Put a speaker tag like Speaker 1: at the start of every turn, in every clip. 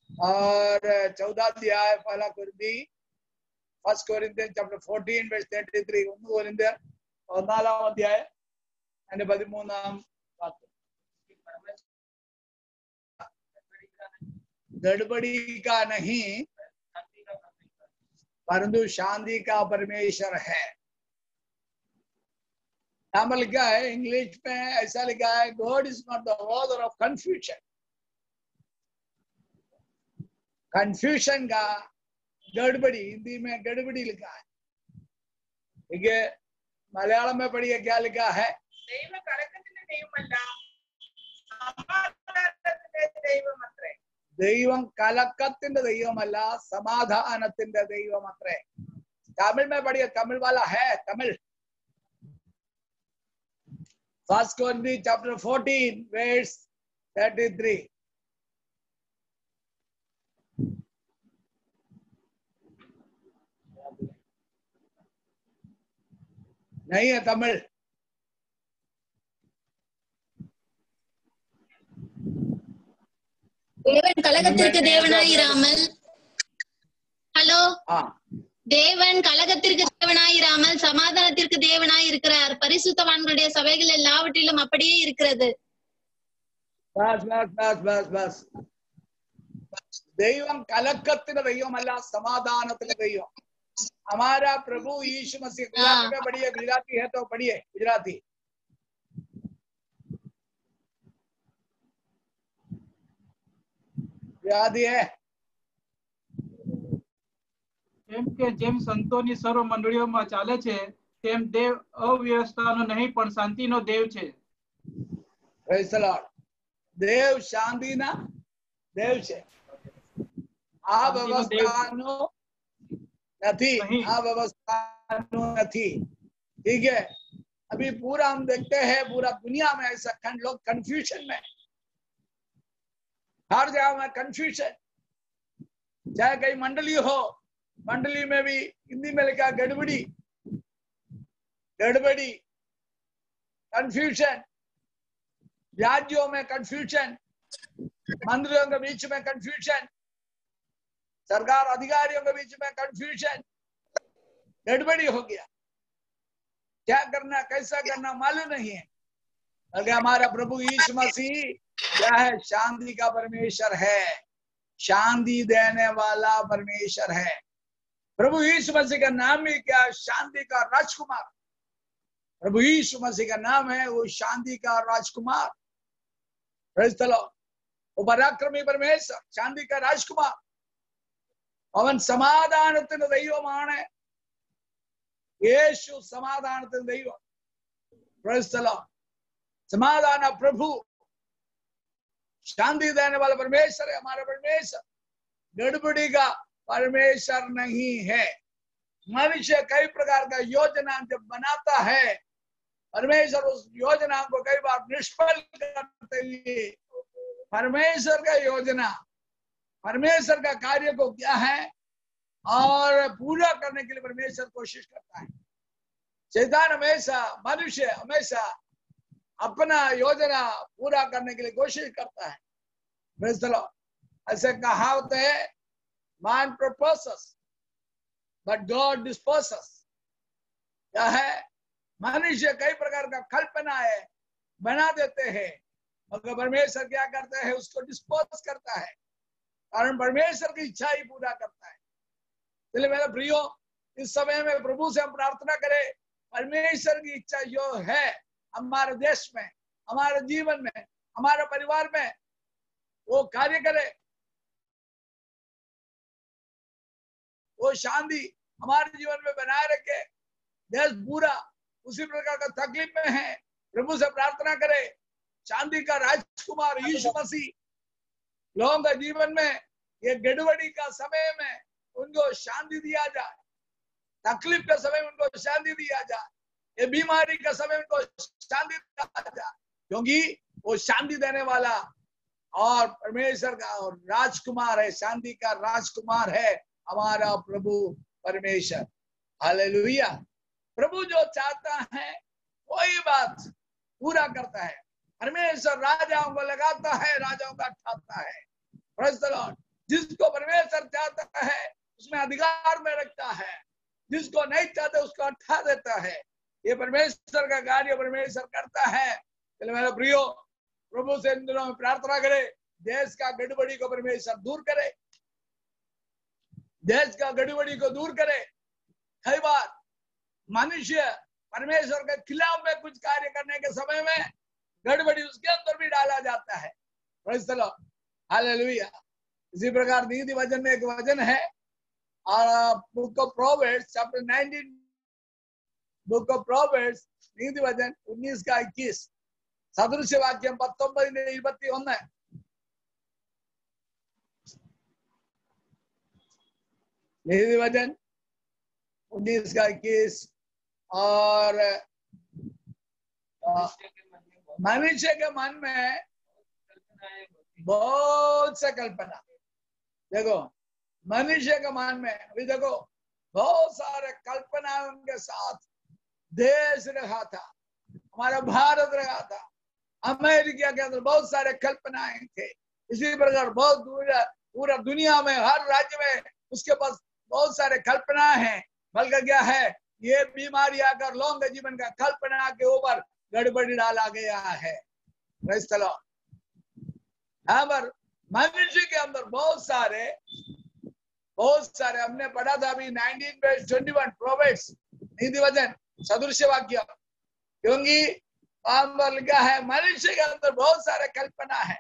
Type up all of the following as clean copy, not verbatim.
Speaker 1: और 14 अध्याय पहला कुरिन्थी, 1 Corinthians chapter 14 verse 33, 1 Corinthians 14 अध्याय and 13 वाक्य। गड़बड़ी का नहीं परंतु शांति का परमेश्वर है। नाम लिखा है, इंग्लिश में ऐसा लिखा है, God is not the author of confusion. Confusion का गड़बड़ी, हिंदी में गड़बड़ी लिखा है, ठीक है। मलयालम में पढ़िए क्या लिखा है। ദൈവം കലക്കത്തിന്റെ ദൈവമല്ല, സമാധാനത്തിന്റെ ദൈവമത്രേ। तमिल में पढ़िए, तमिल वाला है तमिल। 1 Corinthians chapter 14 verse 33। नहीं है तमिल।
Speaker 2: தேவன் கலகத்திற்கு தேவனாயிராமல், ஹலோ, தேவன் கலகத்திற்கு தேவனாயிராமல் சமாதானத்திற்கு தேவனாய் இருக்கிறார். பரிசுத்தவான்களுடைய சபைகள் எல்லாவற்றிலும் அப்படியே இருக்கிறது.
Speaker 1: बस बस बस बस बस। ദൈവം കലക്കത്തിന്റെ ദൈവമല്ല, സമാധാനത്തിന്റെ ദൈവം। हमारा प्रभु यीशु मसीह, गुजराती में पढ़िए, गुजराती है तो पढ़िए गुजराती। गुजराती है।
Speaker 3: એમ કે જેમ સંતોની સર્વ મંડળીઓમાં ચાલે છે તેમ દેવ અવ્યવસ્થાનો નહીં પણ શાંતિનો દેવ છે।
Speaker 1: Praise the Lord। દેવ શાંતિના દેવ છે। આ વ્યવસ્થાનો નથી, આ व्यवस्थानो नहीं, ठीक है। अभी पूरा हम देखते हैं, पूरा दुनिया में ऐसा लोग कंफ्यूजन में, हर जगह में कंफ्यूजन। चाहे कहीं मंडली हो, मंडली में भी हिंदी में लिखा गड़बड़ी, गड़बड़ी, कंफ्यूजन। राज्यों में कंफ्यूजन, मंदिरों के बीच में कंफ्यूजन, सरकार अधिकारियों के बीच में कंफ्यूजन, गड़बड़ी हो गया। क्या करना, कैसा करना मालूम नहीं है। बल्कि हमारा प्रभु यीशु मसीह क्या है, शांति का परमेश्वर है, शांति देने वाला परमेश्वर है। प्रभु यीशु मसीह का नाम ही क्या, शांति का राजकुमार। प्रभु यीशु मसीह का नाम है वो शांति का राजकुमार। Praise the Lord. वो पराक्रमी परमेश्वर, शांति का राजकुमार। അവൻ സമാധാനത്തിന്റെ ദൈവമാണ്। യേശു സമാധാനത്തിന്റെ ദൈവം। Praise the Lord। समाधान प्रभु, शांति देने वाला परमेश्वर है हमारा परमेश्वर। गड़बड़ी का परमेश्वर नहीं है। मनुष्य कई प्रकार का योजना जब बनाता है, परमेश्वर उस योजना को कई बार निष्फल करते हुए, परमेश्वर का योजना, परमेश्वर का कार्य को क्या है और पूरा करने के लिए परमेश्वर कोशिश करता है। शैतान हमेशा, मनुष्य हमेशा अपना योजना पूरा करने के लिए कोशिश करता है। Praise the Lord। ऐसे कहावत है, man proposes but God disposes। क्या है, मनुष्य कई प्रकार का कल्पना है बना देते हैं, मगर परमेश्वर क्या करता है, उसको डिस्पोज करता है, कारण परमेश्वर की इच्छा ही पूरा करता है। इसलिए मेरे प्रियो, इस समय में प्रभु से हम प्रार्थना करें, परमेश्वर की इच्छा जो है हमारे देश में, हमारे जीवन में, हमारे परिवार में, वो कार्य करे। वो शांति हमारे जीवन में बनाए रखे। देश पूरा उसी प्रकार का तकलीफ में है, प्रभु से प्रार्थना करे, शांति का राजकुमार यीशु मसीह लोगों के जीवन में ये गड़बड़ी का समय में उनको शांति दिया जाए, तकलीफ के समय उनको शांति दिया जाए, ये बीमारी का समय उनको शांति दिया जाए, क्योंकि वो शांति देने वाला और परमेश्वर का और राजकुमार है, शांति का राजकुमार है हमारा प्रभु परमेश्वर। हालेलुया। प्रभु जो चाहता है वही बात पूरा करता है। परमेश्वर राजाओं को लगाता है, राजाओं का ठाता है। Praise the Lord. जिसको परमेश्वर चाहता है उसमें अधिकार में रखता है, जिसको नहीं चाहते उसको हटा देता है। ये परमेश्वर का कार्य परमेश्वर करता है। चलो मेरे प्रियो, प्रभु से इन दिनों में प्रार्थना करे, देश का गड़बड़ी को परमेश्वर दूर करे, देश का गड़बड़ी को दूर करे। कई बार मनुष्य परमेश्वर के खिलाफ में कुछ कार्य करने के समय में गड़बड़ी उसके अंदर भी डाला जाता है। Praise the Lord, hallelujah. इसी प्रकार नीति वचन में एक वचन है, book of proverbs chapter 19, book of proverbs नीति वचन 19 का 21, सदृश्य वाक्यम 19:21। नीति वचन 19 का 21। और मनुष्य के मन में बहुत सा कल्पना, देखो मनुष्य के मन में अभी देखो बहुत सारे कल्पनाओं के साथ देश रहा था, हमारा भारत रहा था, अमेरिका के अंदर बहुत सारे कल्पनाएं थे। इसी प्रकार बहुत पूरा दुनिया में हर राज्य में उसके पास बहुत सारे कल्पना हैं। बल्कि क्या है, ये बीमारी आकर लोगों के जीवन का कल्पना के ऊपर गड़बड़ी डाला गया है। Praise the Lord. यहाँ पर मनुष्य के अंदर बहुत सारे हमने पढ़ा था अभी 19:21 प्रोवर्ब्स नीति वचन सदृश्य वाक्य, क्योंकि वहां पर लिखा है मनुष्य के अंदर बहुत सारे कल्पना है।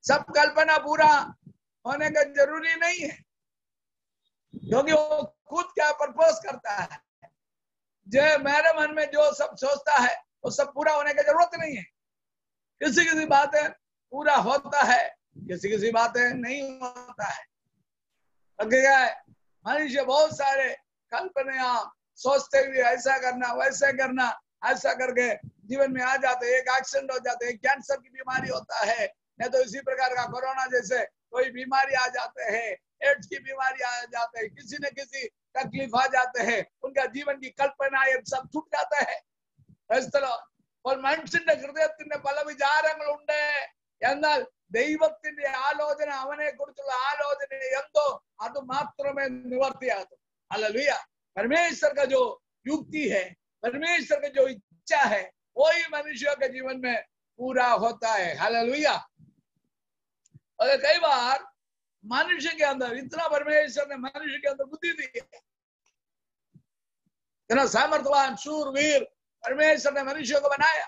Speaker 1: सब कल्पना पूरा होने का जरूरी नहीं है, क्योंकि वो खुद क्या प्रपोज करता है। जो मेरे मन में जो सब सोचता है वो सब पूरा होने की जरूरत नहीं है। किसी बातें पूरा होता है, किसी बातें नहीं होता है। क्या है, मनुष्य बहुत सारे कल्पना सोचते हुए ऐसा करना वैसा करना, ऐसा करके जीवन में आ जाते हैं। एक एक्सीडेंट हो जाते हैं, कैंसर की बीमारी होता है, नहीं तो इसी प्रकार का कोरोना जैसे कोई बीमारी आ जाते हैं, एड्स की बीमारी आ जाते हैं, किसी न किसी तकलीफ आ जाते हैं, उनका जीवन की कल्पना ये सब छूट जाता है। മനുഷ്യന്റെ ഹൃദയത്തിന്റെ പല വിചാരങ്ങളുണ്ട്, എന്നാൽ ദൈവത്തിന്റെ ആലോചന, അവനെ കുറിച്ചുള്ള ആലോചന എന്തോ അത് മാത്രമേ നിവർത്തിയാകൂ। हालेलुया। परमेश्वर का जो युक्ति है, परमेश्वर का जो इच्छा है, वही मनुष्य के जीवन में पूरा होता है। हालेलुया। और कई बार मनुष्य के अंदर इतना परमेश्वर ने मनुष्य के अंदर बुद्धि दी है, इतना सामर्थ्यवान शूरवीर परमेश्वर ने मनुष्य को बनाया।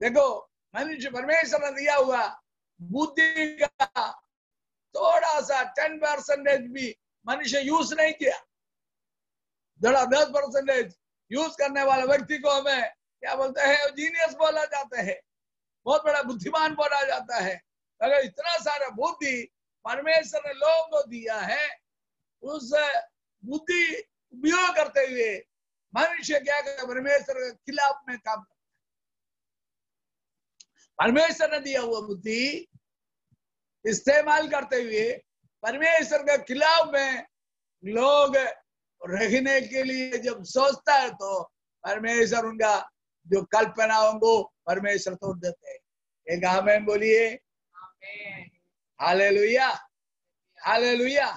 Speaker 1: देखो मनुष्य परमेश्वर ने दिया हुआ बुद्धि का थोड़ा सा 10% भी मनुष्य यूज नहीं किया। जरा 10% यूज करने वाले व्यक्ति को हमें क्या बोलते हैं, जीनियस बोला जाता है, बहुत बड़ा बुद्धिमान बोला जाता है। अगर इतना सारा बुद्धि परमेश्वर ने लोगों को दिया है, उस बुद्धि उपयोग करते हुए मनुष्य क्या करे, परमेश्वर के खिलाफ में काम करता है। परमेश्वर ने दिया हुआ बुद्धि इस्तेमाल करते हुए परमेश्वर के खिलाफ में लोग रहने के लिए जब सोचता है, तो परमेश्वर उनका जो कल्पनाओं को परमेश्वर तोड़ देते हैं। एक आमीन बोलिए। Hallelujah, hallelujah.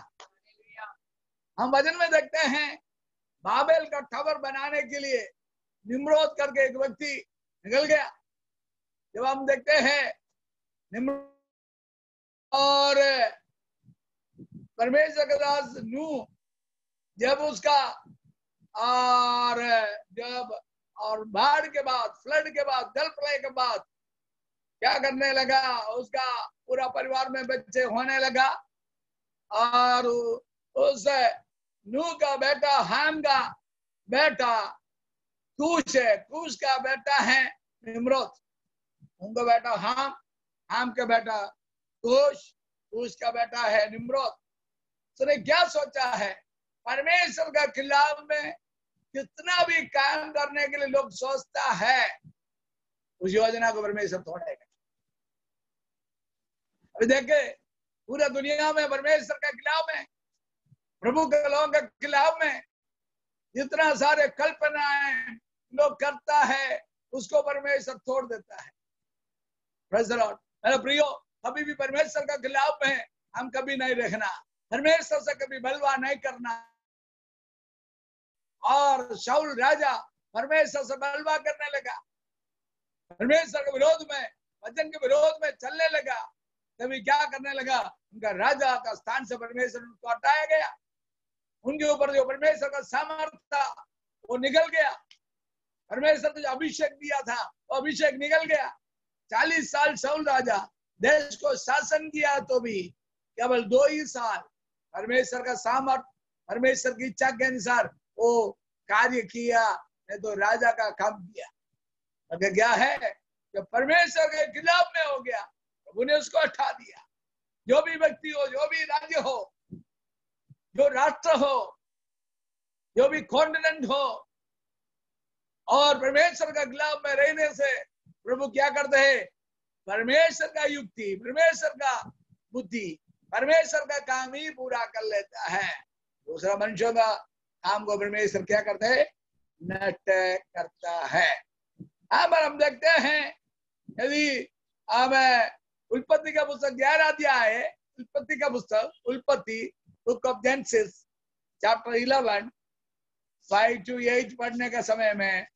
Speaker 1: हम वचन में देखते हैं बाबेल का टावर बनाने के लिए निम्रोद करके एक व्यक्ति निकल गया। जब हम देखते हैं निम्रोद और परमेश्वर के दास नूह, जब उसका और बाढ़ के बाद, फ्लड के बाद, जल प्रलय के बाद क्या करने लगा, उसका पूरा परिवार में बच्चे होने लगा। और उस नूह का बेटा हाम का बेटा कूश है, कूश का बेटा है निम्रोद। उनका बेटा हाम का बेटा कूश का बेटा है निम्रोद। उसने क्या सोचा है, परमेश्वर का खिलाफ में कितना भी काम करने के लिए लोग सोचता है, उस योजना को परमेश्वर तोड़ेगा। अभी देखे पूरा दुनिया में परमेश्वर के खिलाफ में, प्रभु के लोगों के खिलाफ में जितना सारे कल्पनाएं लोग करता है, उसको परमेश्वर तोड़ देता है। Praise the Lord. मेरे प्रियो, कभी भी परमेश्वर का खिलाफ में हम कभी नहीं रखना, परमेश्वर से कभी बलवा नहीं करना। और शाऊल राजा परमेश्वर से बलवा करने लगा, परमेश्वर के विरोध में, वचन के विरोध में चलने लगा। तभी क्या करने लगा, उनका राजा का स्थान से परमेश्वर उनको हटाया गया, उनके ऊपर जो परमेश्वर का सामर्थ्य था वो निकल गया। परमेश्वर ने जो अभिषेक दिया था वो अभिषेक निकल गया। 40 साल शाऊल राजा देश को शासन किया तो भी केवल 2 ही साल परमेश्वर का सामर्थ, परमेश्वर की इच्छा के अनुसार वो कार्य किया, नहीं तो राजा का काम किया। अगर क्या है कि परमेश्वर के खिलाफ में हो गया, प्रभु ने उसको हटा दिया। जो भी व्यक्ति हो, जो भी राज्य हो, जो राष्ट्र हो, जो भी कॉन्टिनेंट हो, और परमेश्वर का खिलाफ में रहने से प्रभु क्या करते हैं, परमेश्वर का युक्ति, परमेश्वर का बुद्धि, परमेश्वर का काम ही पूरा कर लेता है। दूसरा मनुष्यों का काम को परमेश्वर क्या करता है, नष्ट करता है। हम देखते हैं, यदि हमें उत्पत्ति का पुस्तक 11 अध्याय, उत्पत्ति का पुस्तक, उत्पत्ति book of genesis chapter 11 5 to 8 पढ़ने का समय में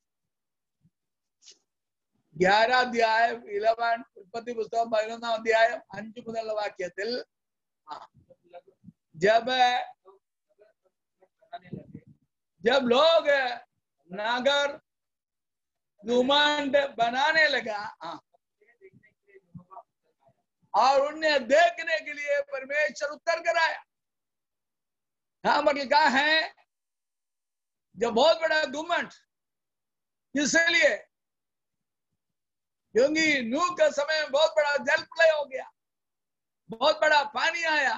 Speaker 1: 11 अध्याय 11 उत्पत्ति पुस्तक 11 अध्याय 5 മുതലുള്ള വാക്യത്തിൽ जब लोग नगर घुमंड बनाने लगा और उन्हें देखने के लिए परमेश्वर उतर कर आया। हाँ, मतलब क्या है, जो बहुत बड़ा घुमंड, इसलिए क्योंकि नूह के समय में बहुत बड़ा जल प्रलय हो गया, बहुत बड़ा पानी आया,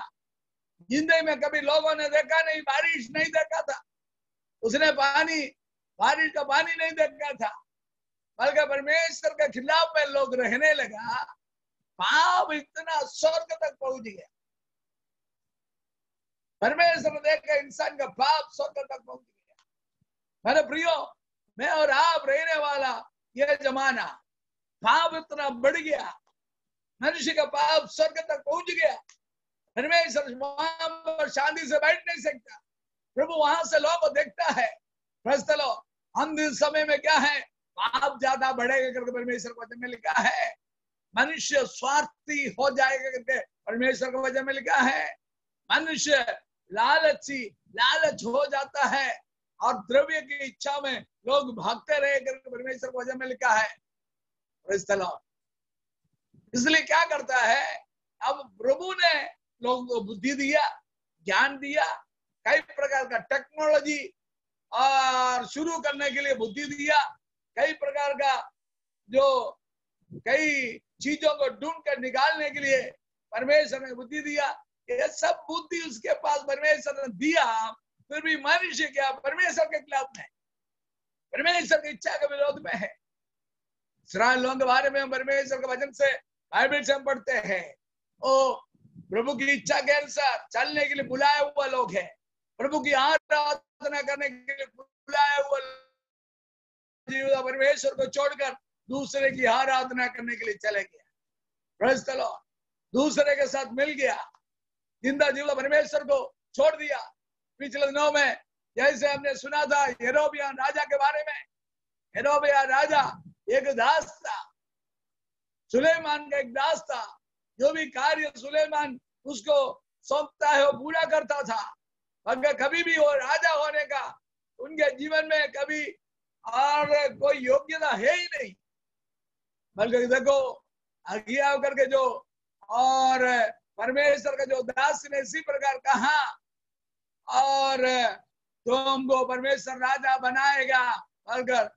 Speaker 1: जिंदगी में कभी लोगों ने देखा नहीं, बारिश नहीं देखा था, उसने पानी, बारिश का पानी नहीं देखा था, बल्कि परमेश्वर के खिलाफ में लोग रहने लगा। पाप इतना स्वर्ग तक पहुंच गया, परमेश्वर ने देखा इंसान का पाप स्वर्ग तक पहुंच गया। मेरे प्रियो, मैं और आप रहने वाला ये जमाना, पाप इतना बढ़ गया, मनुष्य का पाप स्वर्ग तक पहुंच गया। परमेश्वर वहां पर शांति से बैठ नहीं सकता, प्रभु वहां से लोगों को देखता है। प्रस्तलो अंतिम समय में क्या है, पाप ज्यादा बढ़ेगा करके परमेश्वर के वचन में लिखा है। मनुष्य स्वार्थी हो जाएगा करके परमेश्वर के वचन में लिखा है। मनुष्य लालच हो जाता है और द्रव्य की इच्छा में लोग भागते रहे करके परमेश्वर के वचन में लिखा है। इसलिए क्या करता है, अब प्रभु ने लोगों को बुद्धि दिया, ज्ञान दिया, कई प्रकार का टेक्नोलॉजी और शुरू करने के लिए बुद्धि दिया, कई प्रकार का जो कई चीजों को ढूंढ कर निकालने के लिए परमेश्वर ने बुद्धि दिया। ये सब बुद्धि उसके पास परमेश्वर ने दिया, फिर भी मनुष्य क्या परमेश्वर के खिलाफ में, परमेश्वर की इच्छा के विरोध में है। इस्राएल लोगों के बारे में परमेश्वर के वचन से बाइबल से हम पढ़ते हैं, ओ प्रभु की इच्छा के अनुसार चलने के लिए बुलाए हुआ लोग हैं, प्रभु की आराधना करने के लिए बुलाया हुआ, परमेश्वर को छोड़कर दूसरे की आराधना करने के लिए चले गया। प्रेज़ द लॉर्ड, दूसरे के साथ मिल गया, जिंदा जीवता परमेश्वर को छोड़ दिया। पिछले दिनों में जैसे हमने सुना था यरोबियाम राजा के बारे में, यरोबियाम राजा एक दास था, सुलेमान का एक दास था। जो भी कार्य सुलेमान उसको सौंपता है वो पूरा करता था, मगर कभी भी वो राजा होने का उनके जीवन में कभी और कोई योग्यता है ही नहीं। बल्कि देखो आज्ञा करके जो और परमेश्वर का जो दास ने इसी प्रकार कहा, और तुमको परमेश्वर राजा बनाएगा, मगर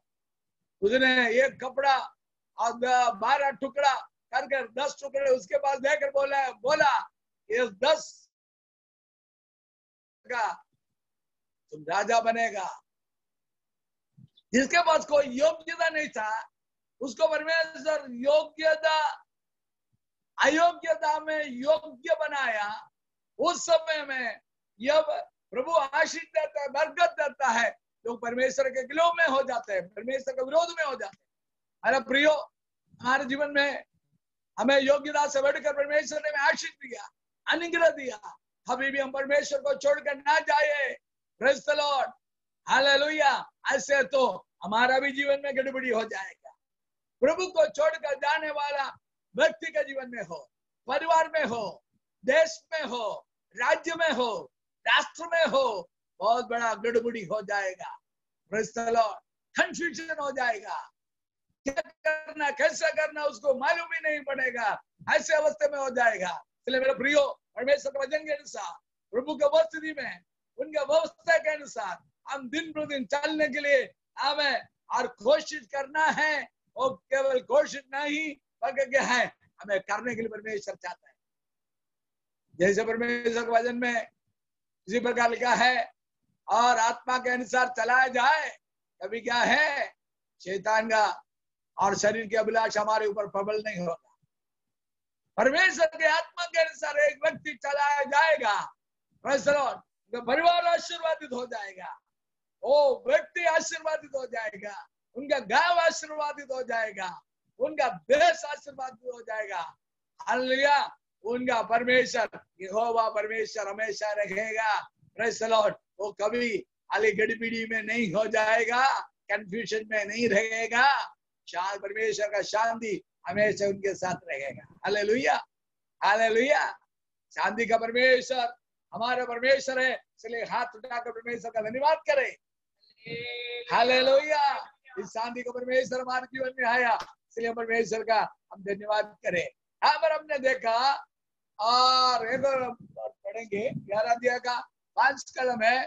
Speaker 1: उसने एक कपड़ा और 12 टुकड़ा करके 10 टुकड़े उसके पास देकर बोला ये 10 का तुम राजा बनेगा। जिसके पास कोई योग्यता नहीं था उसको परमेश्वर योग्यता अयोग्यता में योग्य बनाया। उस समय में जब प्रभु आशीष देता है, बरकत देता है, लोग परमेश्वर के विरोध में हो जाते हैं, परमेश्वर के विरोध में हो जाते हैं। हमारा प्रियो, हमारे जीवन में हमें योग्यता से बढ़कर परमेश्वर ने आशीष दिया, अनुग्रह दिया। कभी भी हम परमेश्वर को छोड़कर ना जाए। Praise the Lord, hallelujah. ऐसे तो हमारा भी जीवन में गड़बड़ी हो जाएगा। प्रभु को छोड़कर जाने वाला व्यक्ति के जीवन में हो, परिवार में हो, देश में हो, राज्य में हो, राष्ट्र में हो, बहुत बड़ा गड़बड़ी हो जाएगा। प्रेज़ द लॉर्ड, कंफ्यूजन हो जाएगा। क्या करना, कैसे करना उसको मालूम ही नहीं पड़ेगा। ऐसे अवस्था में हो जाएगा। इसलिए मेरे प्रियो, परमेश्वर के वचन के अनुसार, प्रभु के उपस्थिति में, उनके व्यवस्था के अनुसार हम दिन प्रतिदिन चलने के लिए हमें और कोशिश करना है। और केवल कोशिश नहीं, बल्कि क्या है, हमें करने के लिए परमेश्वर चाहता है। जैसे परमेश्वर के वचन में इसी प्रकार लिखा है, और आत्मा के अनुसार चलाया जाए, कभी क्या है, शैतान का और शरीर की अभिलाष हमारे ऊपर प्रबल नहीं होगा। परमेश्वर के आत्मा के अनुसार एक व्यक्ति चलाया जाएगा, परिवार आशीर्वादित हो जाएगा, वो व्यक्ति आशीर्वादित हो जाएगा, उनका गांव आशीर्वादित हो जाएगा, उनका देश आशीर्वादित हो जाएगा। हालेलुया। उनका परमेश्वर यहोवा परमेश्वर हमेशा रहेगा। Praise the Lord. वो कभी अली गड़बड़ी में नहीं हो जाएगा, कंफ्यूजन में नहीं रहेगा। शांत परमेश्वर का शांति हमेशा उनके साथ रहेगा। Hallelujah, hallelujah. शांति का परमेश्वर हमारा परमेश्वर है, इसलिए हाथ उठाकर परमेश्वर का धन्यवाद करें। हालेलुया। इस शांति का परमेश्वर हमारे जीवन में आया, इसलिए परमेश्वर का हम धन्यवाद करें। यहाँ पर हमने देखा, और एक और पढ़ेंगे 11 अध्याय का 5 कलम है।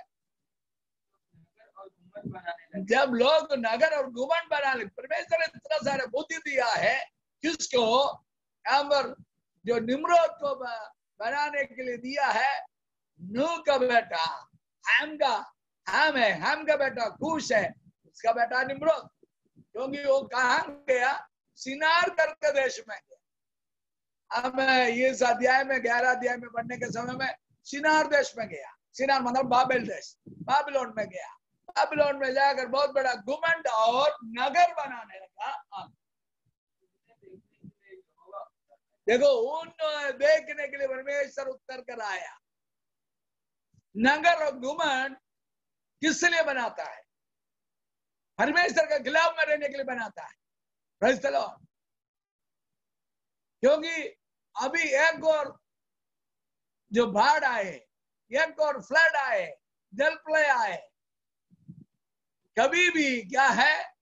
Speaker 1: जब लोग नगर और घुमंड बना ले, परमेश्वर ने इतना सारा बुद्धि दिया है किसको, यहाँ पर जो निम्रोद को बनाने के लिए दिया है, नूह का बेटा हैम का बेटा कूश है, उसका बेटा निम्रोद। क्योंकि वो कहाँ गया, सिनार करके देश में गया। अब इस अध्याय में 11 अध्याय में पढ़ने के समय में सिनार देश में गया। सिनार मतलब बाबेल देश, बाबिलोन में गया। बाबिलोन में जाकर बहुत बड़ा घुमंड और नगर बनाने लगा। देखो, उन देखने के लिए परमेश्वर उत्तर कर आया। नगर और घुमंड किस लिए बनाता है? परमेश्वर के खिलाफ में रहने के लिए बनाता है। Praise the Lord. क्योंकि अभी एक और जो बाढ़ आए, एक और फ्लड आए, जल प्रलय आए, कभी भी क्या है,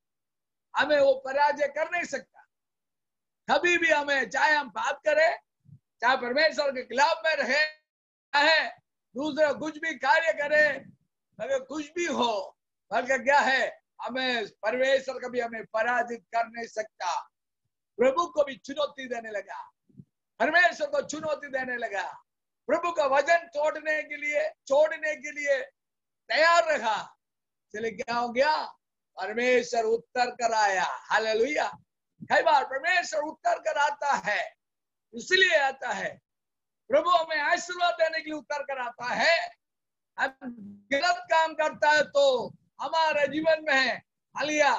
Speaker 1: हमें वो पराजय कर नहीं सकता। कभी भी हमें, चाहे हम पाप करें, चाहे परमेश्वर के खिलाफ में रहे, चाहे दूसरा कुछ भी कार्य करे, अगर कुछ भी हो, बल्कि क्या है, हमें परमेश्वर कभी हमें पराजित कर नहीं सकता। प्रभु को भी चुनौती देने लगा, परमेश्वर को चुनौती देने लगा, प्रभु का वचन छोड़ने के लिए तैयार रहा। चले क्या हो गया, परमेश्वर उत्तर कर आया। हालेलुया। कई बार परमेश्वर उत्तर कर आता है, इसलिए आता है, प्रभु हमें आशीर्वाद देने के लिए उत्तर कर आता है। हम गलत काम करता है तो हमारे जीवन में हालिया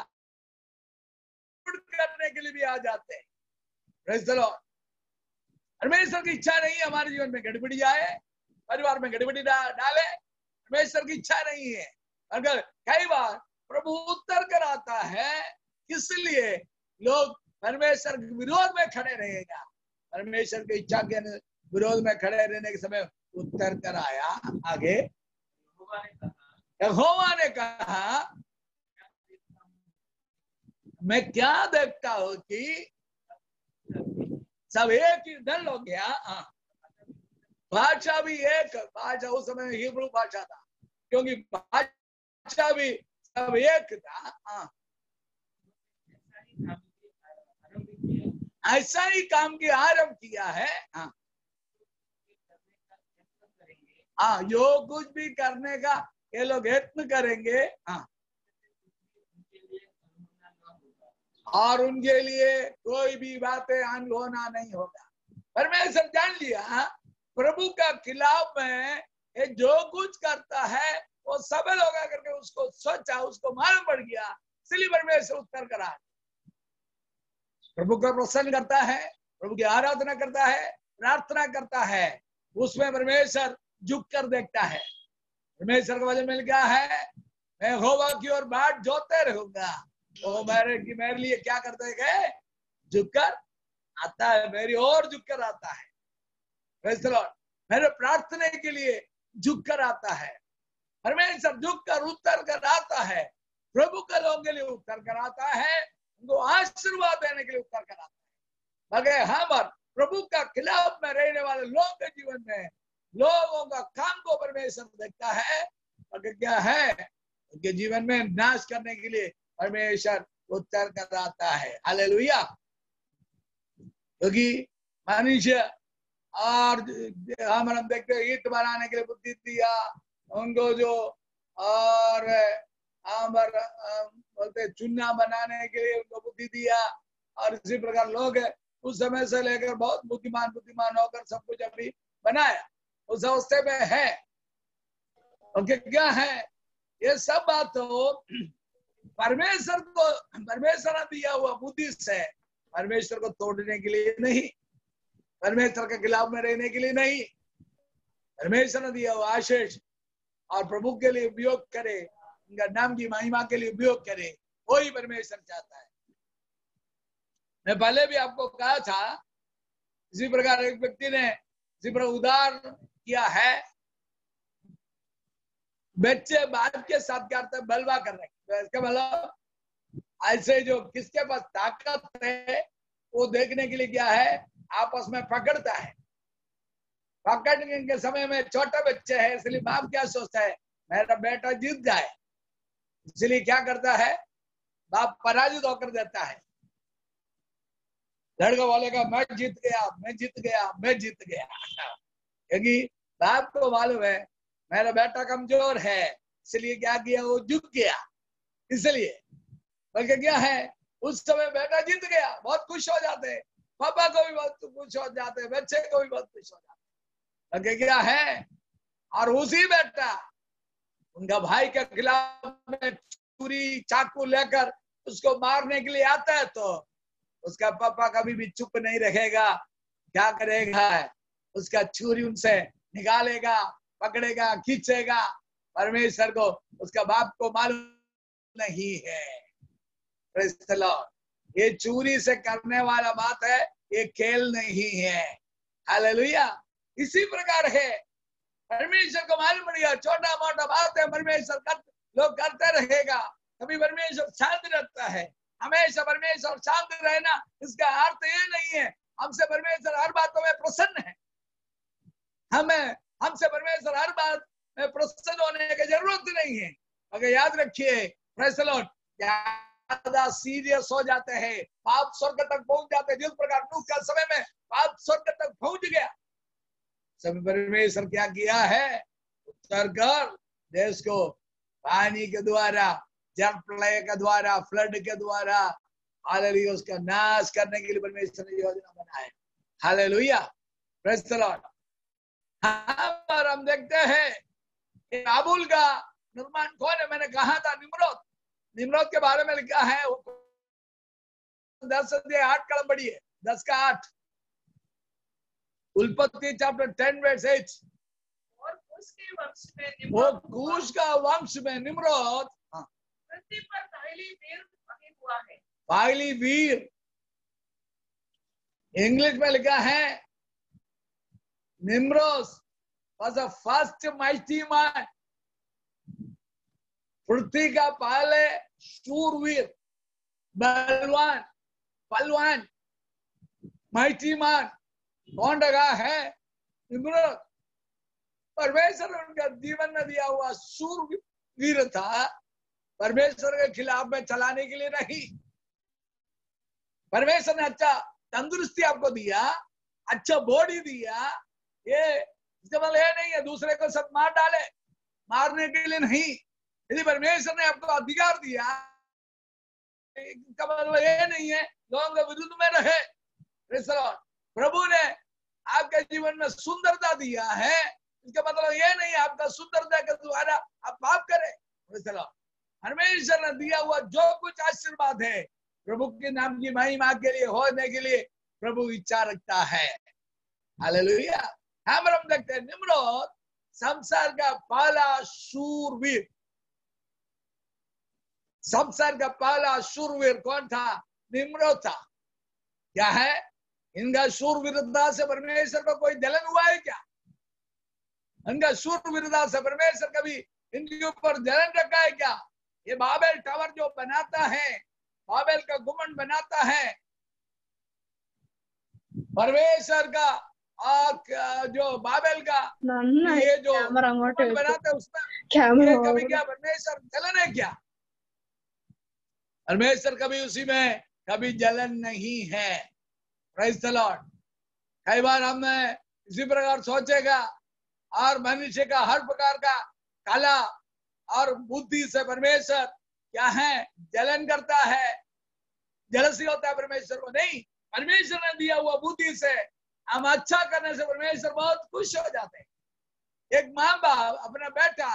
Speaker 1: करने के लिए भी आ जाते हैं। Praise the Lord. परमेश्वर की इच्छा नहीं है हमारे जीवन में गड़बड़ी आए, परिवार में गड़बड़ी डाले, परमेश्वर की इच्छा नहीं है। अगर कई बार प्रभु उत्तर कर आता है, इसलिए लोग परमेश्वर के विरोध में खड़े रहेगा। परमेश्वर की इच्छा के विरोध में खड़े रहने के समय उत्तर कर आया। आगे यहोवा ने कहा, मैं क्या देखता हूं कि सब एक ही दल हो गया। भाषा भी एक, भाषा उस समय हिब्रू भाषा था, क्योंकि भाषा भी सब एक था। ऐसा ही काम की आरंभ किया है। जो कुछ भी करने का ये लोग यत्न करेंगे, और उनके लिए कोई भी बातें अनहोना नहीं होगा। परमेश्वर जान लिया, प्रभु का खिलाफ में ये जो कुछ करता है वो सब लोग आकर के उसको सोचा, उसको मालूम पड़ गया, इसलिए परमेश्वर उत्तर करा। प्रभु को प्रसन्न करता है, प्रभु की आराधना करता है, प्रार्थना करता है, उसमें परमेश्वर झुक कर देखता है। परमेश्वर का वचन मिल गया है, मैं यहोवा की ओर बाट जोते रहूंगा, वो मेरे लिए क्या करते हैं, झुककर आता है, मेरी ओर झुककर आता है। Praise the Lord. मेरे प्रार्थना के लिए झुककर आता है। परमेश्वर झुककर उतर कर आता है, प्रभु के लोगों के लिए उतर कर आता है, उनको आशीर्वाद देने के लिए उतर कर आता है। मगर हम प्रभु का खिलाफ में रहने वाले लोगों के जीवन में लोगों का काम को परमेश्वर देखता है, मगर क्या है, उनके जीवन में नाश करने के लिए परमेश्वर उतर कर आता है। हालेलुया। क्योंकि मनुष्य और हम देखते हैं, ईंट बनाने के लिए बुद्धि दिया उनको, जो और बोलते चुन्ना बनाने के लिए उनको बुद्धि दिया, और इसी प्रकार लोग उस समय से लेकर बहुत बुद्धिमान होकर सब कुछ अभी बनाया, उस अवस्थे में है। ओके, क्या है ये सब बात? तो परमेश्वर ने दिया हुआ बुद्धि से परमेश्वर को तोड़ने के लिए नहीं, परमेश्वर के खिलाफ में रहने के लिए नहीं, परमेश्वर ने दिया हुआ आशीष और प्रभु के लिए उपयोग करे, उनका नाम की महिमा के लिए उपयोग करे, वही परमेश्वर चाहता है। मैं पहले भी आपको कहा था, इसी प्रकार एक व्यक्ति ने इसी प्रकार उदार किया है, बच्चे बाप के साथ क्या करते हैं, बलवा कर रहे हैं। इसका मतलब ऐसे जो किसके पास ताकत है वो देखने के लिए क्या है, आपस में पकड़ता है। पकड़ने के समय में छोटे बच्चे हैं, इसलिए बाप क्या सोचता है, मेरा बेटा जीत जाए, इसलिए क्या करता है, बाप पराजित होकर देता है। लड़का बोलेगा मैं जीत गया, मैं जीत गया, मैं जीत गया, क्योंकि बाप को मालूम है मेरा बेटा कमजोर है, इसलिए क्या किया, वो झुक गया। इसलिए बल्कि क्या है, उस समय बेटा जीत गया, बहुत खुश हो जाते, पापा को भी बहुत खुश हो जाते, बच्चे को भी बहुत खुश हो जाते। बल्कि क्या है, और उसी बेटा उनका भाई के खिलाफ में छुरी चाकू लेकर उसको मारने के लिए आता है, तो उसका पापा कभी भी चुप नहीं रहेगा। क्या करेगा, उसका छुरी उनसे निकालेगा, पकड़ेगा, खींचेगा। परमेश्वर को, उसका बाप को मालूम नहीं है। Praise the Lord. ये चोरी से करने वाला बात है, ये खेल नहीं है। हालेलुया। इसी प्रकार है, परमेश्वर को मालूम पड़ेगा, छोटा मोटा बात है परमेश्वर लोग करते रहेगा, कभी परमेश्वर शांत रहता है। हमेशा परमेश्वर शांत रहना, इसका अर्थ ये नहीं है हमसे परमेश्वर हर बातों में प्रसन्न है। हमसे परमेश्वर हर बात में प्रसन्न होने की जरूरत नहीं है। अगर याद रखिए, प्रेज़ द लॉर्ड, ज्यादा सीरियस हो जाते हैं, पाप स्वर्ग तक पहुंच जाते हैं। जिस प्रकार नूह के समय में पाप स्वर्ग तक पहुंच गया, सब परमेश्वर क्या किया है, उतर कर देश को पानी के द्वारा, जल प्रलय के द्वारा, फ्लड के द्वारा, हालेलुया, उसका नाश करने के लिए परमेश्वर ने योजना बनाई। Hallelujah, praise the Lord. और हम देखते हैं बाबुल का निर्माण कौन है, मैंने कहा था निम्रोद के बारे में लिखा है, 10:8 कलम बड़ी है, 10 का 8, उत्पत्ति चैप्टर 10 वर्स 8।
Speaker 4: और उसके वंश में
Speaker 1: वो कूश का वंश में निम्रोद
Speaker 4: पृथ्वी पर पहली वीर हुआ है।
Speaker 1: पहली वीर, इंग्लिश में लिखा है Nimrod was the first mighty man, पृथ्वी का पहले शूरवीर, बलवान माइटी मैन कौन लगा है, निम्रोद। परमेश्वर उनका जीवन में दिया हुआ शूरवीर था, परमेश्वर के खिलाफ में चलाने के लिए नहीं। परमेश्वर ने अच्छा तंदुरुस्ती आपको दिया, अच्छा बॉडी दिया, ये इसका मतलब ये नहीं है दूसरे को सब मार डाले, मारने के लिए नहीं। यदि परमेश्वर ने आपको अधिकार दिया, इसका मतलब ये नहीं है लोगों के विरुद्ध में रहे। प्रभु ने आपके जीवन में सुंदरता दिया है, इसका मतलब ये नहीं आपका सुंदरता के द्वारा आप पाप करें। परमेश्वर ने दिया हुआ जो कुछ आशीर्वाद है, प्रभु के नाम की महिमा के लिए होने के लिए प्रभु इच्छा रखता है। हालेलुया। यहाँ पर हम देखते हैं निम्रोद संसार का पहला शूरवीर। संसार का पहला शूरवीर कौन था? निम्रोद था। क्या है इनका शूरवीरता से परमेश्वर को कोई जलन हुआ है क्या? इनका शूरवीरता से परमेश्वर कभी इनके ऊपर जलन रखा है क्या? ये बाबेल टावर जो बनाता है, बाबेल का गुम्बद बनाता है, परमेश्वर का जो बाबेल का ये जो गुम्बद बनाता है उसमें ये कभी क्या परमेश्वर जलन है क्या? परमेश्वर कभी उसी में कभी जलन नहीं है। Praise the Lord. कई बार हम इसी प्रकार सोचेगा और मनुष्य का हर प्रकार का कला और बुद्धि से परमेश्वर क्या है? जलन करता है, जलसी होता है परमेश्वर को। नहीं, परमेश्वर ने दिया हुआ बुद्धि से हम अच्छा करने से परमेश्वर बहुत खुश हो जाते हैं। एक माँ बाप अपना बेटा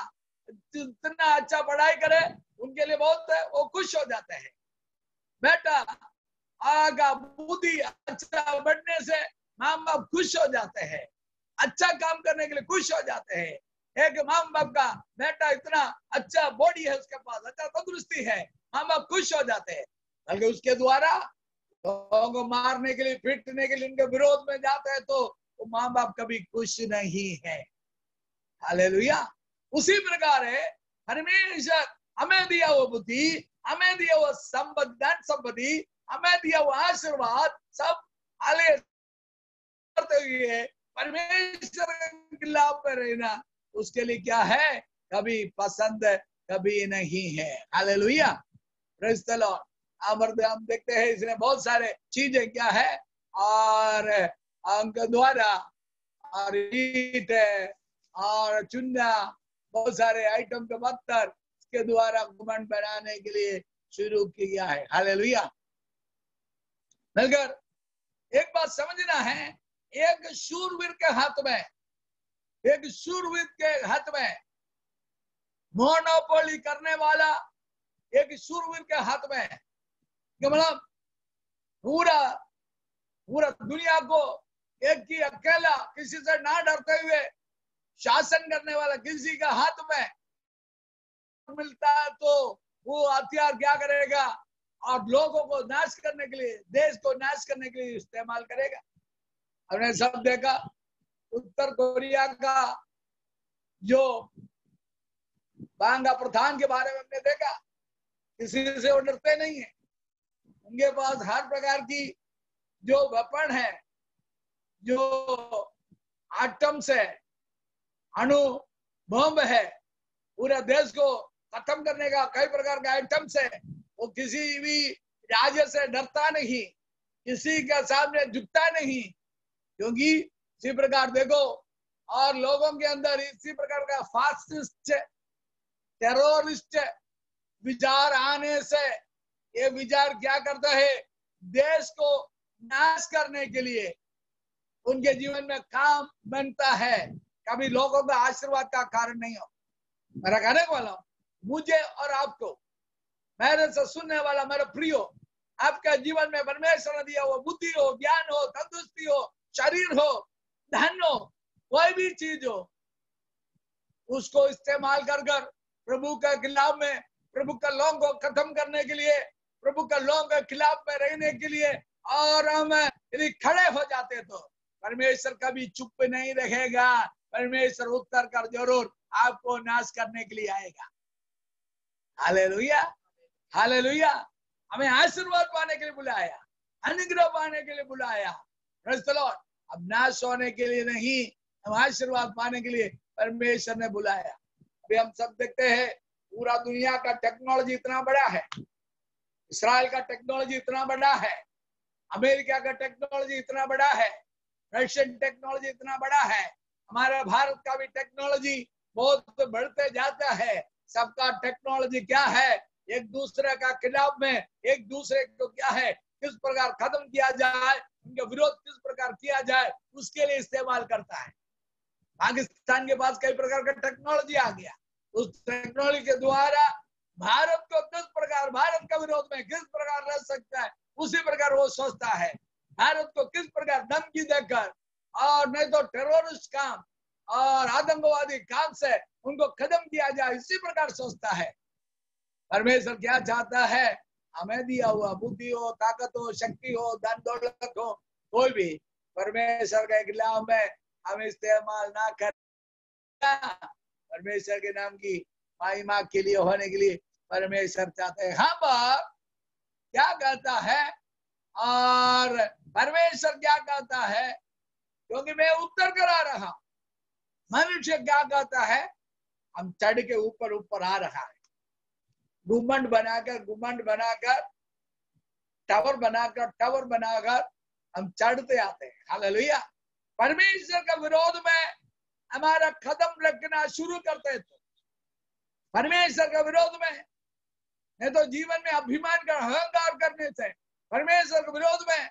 Speaker 1: जितना अच्छा पढ़ाई करे उनके लिए बहुत वो खुश हो जाते हैं। बेटा आगा बुद्धि अच्छा बढ़ने से माँ बाप खुश हो जाते हैं, अच्छा काम करने के लिए खुश हो जाते हैं। एक माँ बाप का बेटा इतना अच्छा बॉडी है, उसके पास अच्छा तंदुरुस्ती है, माँ बाप खुश हो जाते हैं। बल्कि उसके द्वारा लोगों को मारने के लिए, पीटने के लिए, उनके विरोध में जाते हैं तो वो माँ बाप कभी खुश नहीं है। हालेलुया। उसी प्रकार है परमेश्वर हमें दिया हुआ बुद्धि, हमें दिया हुआ संपत्ति, हमें दिया हुआ आशीर्वाद सब हाले करते हुए परमेश्वर के खिलाफ में रहना उसके लिए क्या है? कभी पसंद कभी नहीं है। हालेलुया। Praise the Lord. हम देखते हैं इसने बहुत सारे चीजें क्या है और अंक द्वारा और ईट और चुन्ना बहुत सारे आइटम के पत्थर के द्वारा गुम्बद बनाने के लिए शुरू किया है। हालेलुया। मगर एक बात समझना है, एक शूरवीर के हाथ में, एक शूरवीर के हाथ में मोनोपोली करने वाला एक शूरवीर के हाथ में मतलब पूरा दुनिया को एक ही अकेला किसी से ना डरते हुए शासन करने वाला किसी का हाथ में मिलता है तो वो हथियार क्या करेगा और लोगों को नाश करने के लिए, देश को नाश करने के लिए इस्तेमाल करेगा। हमने सब देखा उत्तर कोरिया का जो बांगा प्रधान के बारे में हमने देखा, किसी से वो डरते नहीं है। उनके पास हर प्रकार की जो वेपन है, जो आइटम्स है, अणु बम है, पूरे देश को खत्म करने का कई प्रकार का आइटम्स है। वो किसी भी राज्य से डरता नहीं, किसी के सामने झुकता नहीं, क्योंकि इसी प्रकार देखो और लोगों के अंदर इसी प्रकार का फासिस्ट टेररिस्ट विचार आने से ये विचार क्या करता है? देश को नाश करने के लिए उनके जीवन में काम बनता है, कभी लोगों का आशीर्वाद का कारण नहीं हो। मेरा कहने वाला मुझे और आपको, मेरे से सुनने वाला मेरे प्रियो, आपका जीवन में परमेश्वर ने दिया हुआ बुद्धि हो, ज्ञान हो, तंदुरुस्ती हो, शरीर हो, धन हो, कोई भी चीज हो, उसको इस्तेमाल कर प्रभु के खिलाफ में, प्रभु का लोगों को खत्म करने के लिए, प्रभु का लोगों के खिलाफ में रहने के लिए और हम यदि खड़े हो जाते तो परमेश्वर कभी चुप नहीं रहेगा। परमेश्वर उत्तर कर जरूर आपको नाश करने के लिए आएगा। Hallelujah, hallelujah. हमें आशीर्वाद पाने के लिए बुलाया, अनुग्रह पाने के लिए बुलाया। Praise the Lord. अब नाश होने के लिए नहीं, हम आशीर्वाद पाने के लिए परमेश्वर ने बुलाया। अभी हम सब देखते हैं पूरा दुनिया का टेक्नोलॉजी इतना बड़ा है, इस्राएल का टेक्नोलॉजी इतना बड़ा है, अमेरिका का टेक्नोलॉजी इतना बड़ा है, रशियन टेक्नोलॉजी इतना बड़ा है, हमारे भारत का भी टेक्नोलॉजी बहुत बढ़ते जाता है। सबका टेक्नोलॉजी क्या है? एक दूसरे का खिलाफ में, एक दूसरे को क्या है किस प्रकार खत्म किया जाए, उनका विरोध किस प्रकार किया जाए, उसके लिए इस्तेमाल करता है। पाकिस्तान के पास कई प्रकार का टेक्नोलॉजी आ गया, उस टेक्नोलॉजी के द्वारा भारत को किस प्रकार, भारत का विरोध में किस प्रकार रह सकता है, उसी प्रकार वो सोचता है। भारत को किस प्रकार धमकी देकर और नहीं तो टेररिस्ट काम और आतंकवादी काम से उनको खत्म किया जाए, इसी प्रकार सोचता है। परमेश्वर क्या चाहता है? हमें दिया हुआ बुद्धि हो, ताकत हो, शक्ति हो, धन दौलत हो, कोई भी परमेश्वर के खिलाफ में हम इस्तेमाल ना कर, परमेश्वर के नाम की महिमा के लिए होने के लिए परमेश्वर चाहते हैं। हाँ, पर क्या कहता है और परमेश्वर क्या कहता है? क्योंकि मैं उत्तर करा रहा, मनुष्य क्या कहता है? हम चढ़ के ऊपर ऊपर आ रहा है, घुमंड बनाकर टावर बनाकर हम चढ़ते आते हैं। हालेलुया। परमेश्वर का विरोध में हमारा कदम रखना शुरू करते तो परमेश्वर का विरोध में, नहीं तो जीवन में अभिमान का अहंकार करने से परमेश्वर के विरोध में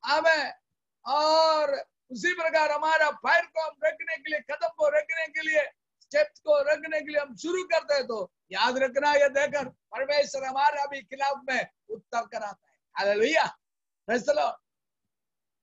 Speaker 1: हमें, और उसी प्रकार हमारा पैर को हम रखने के लिए, कदम को रखने के लिए, स्टेप्स को रखने के लिए हम शुरू करते हैं तो याद रखना, यह देखकर परमेश्वर हमारा भी खिलाफ में उत्तर कराता है। हालेलुया। Praise the lord.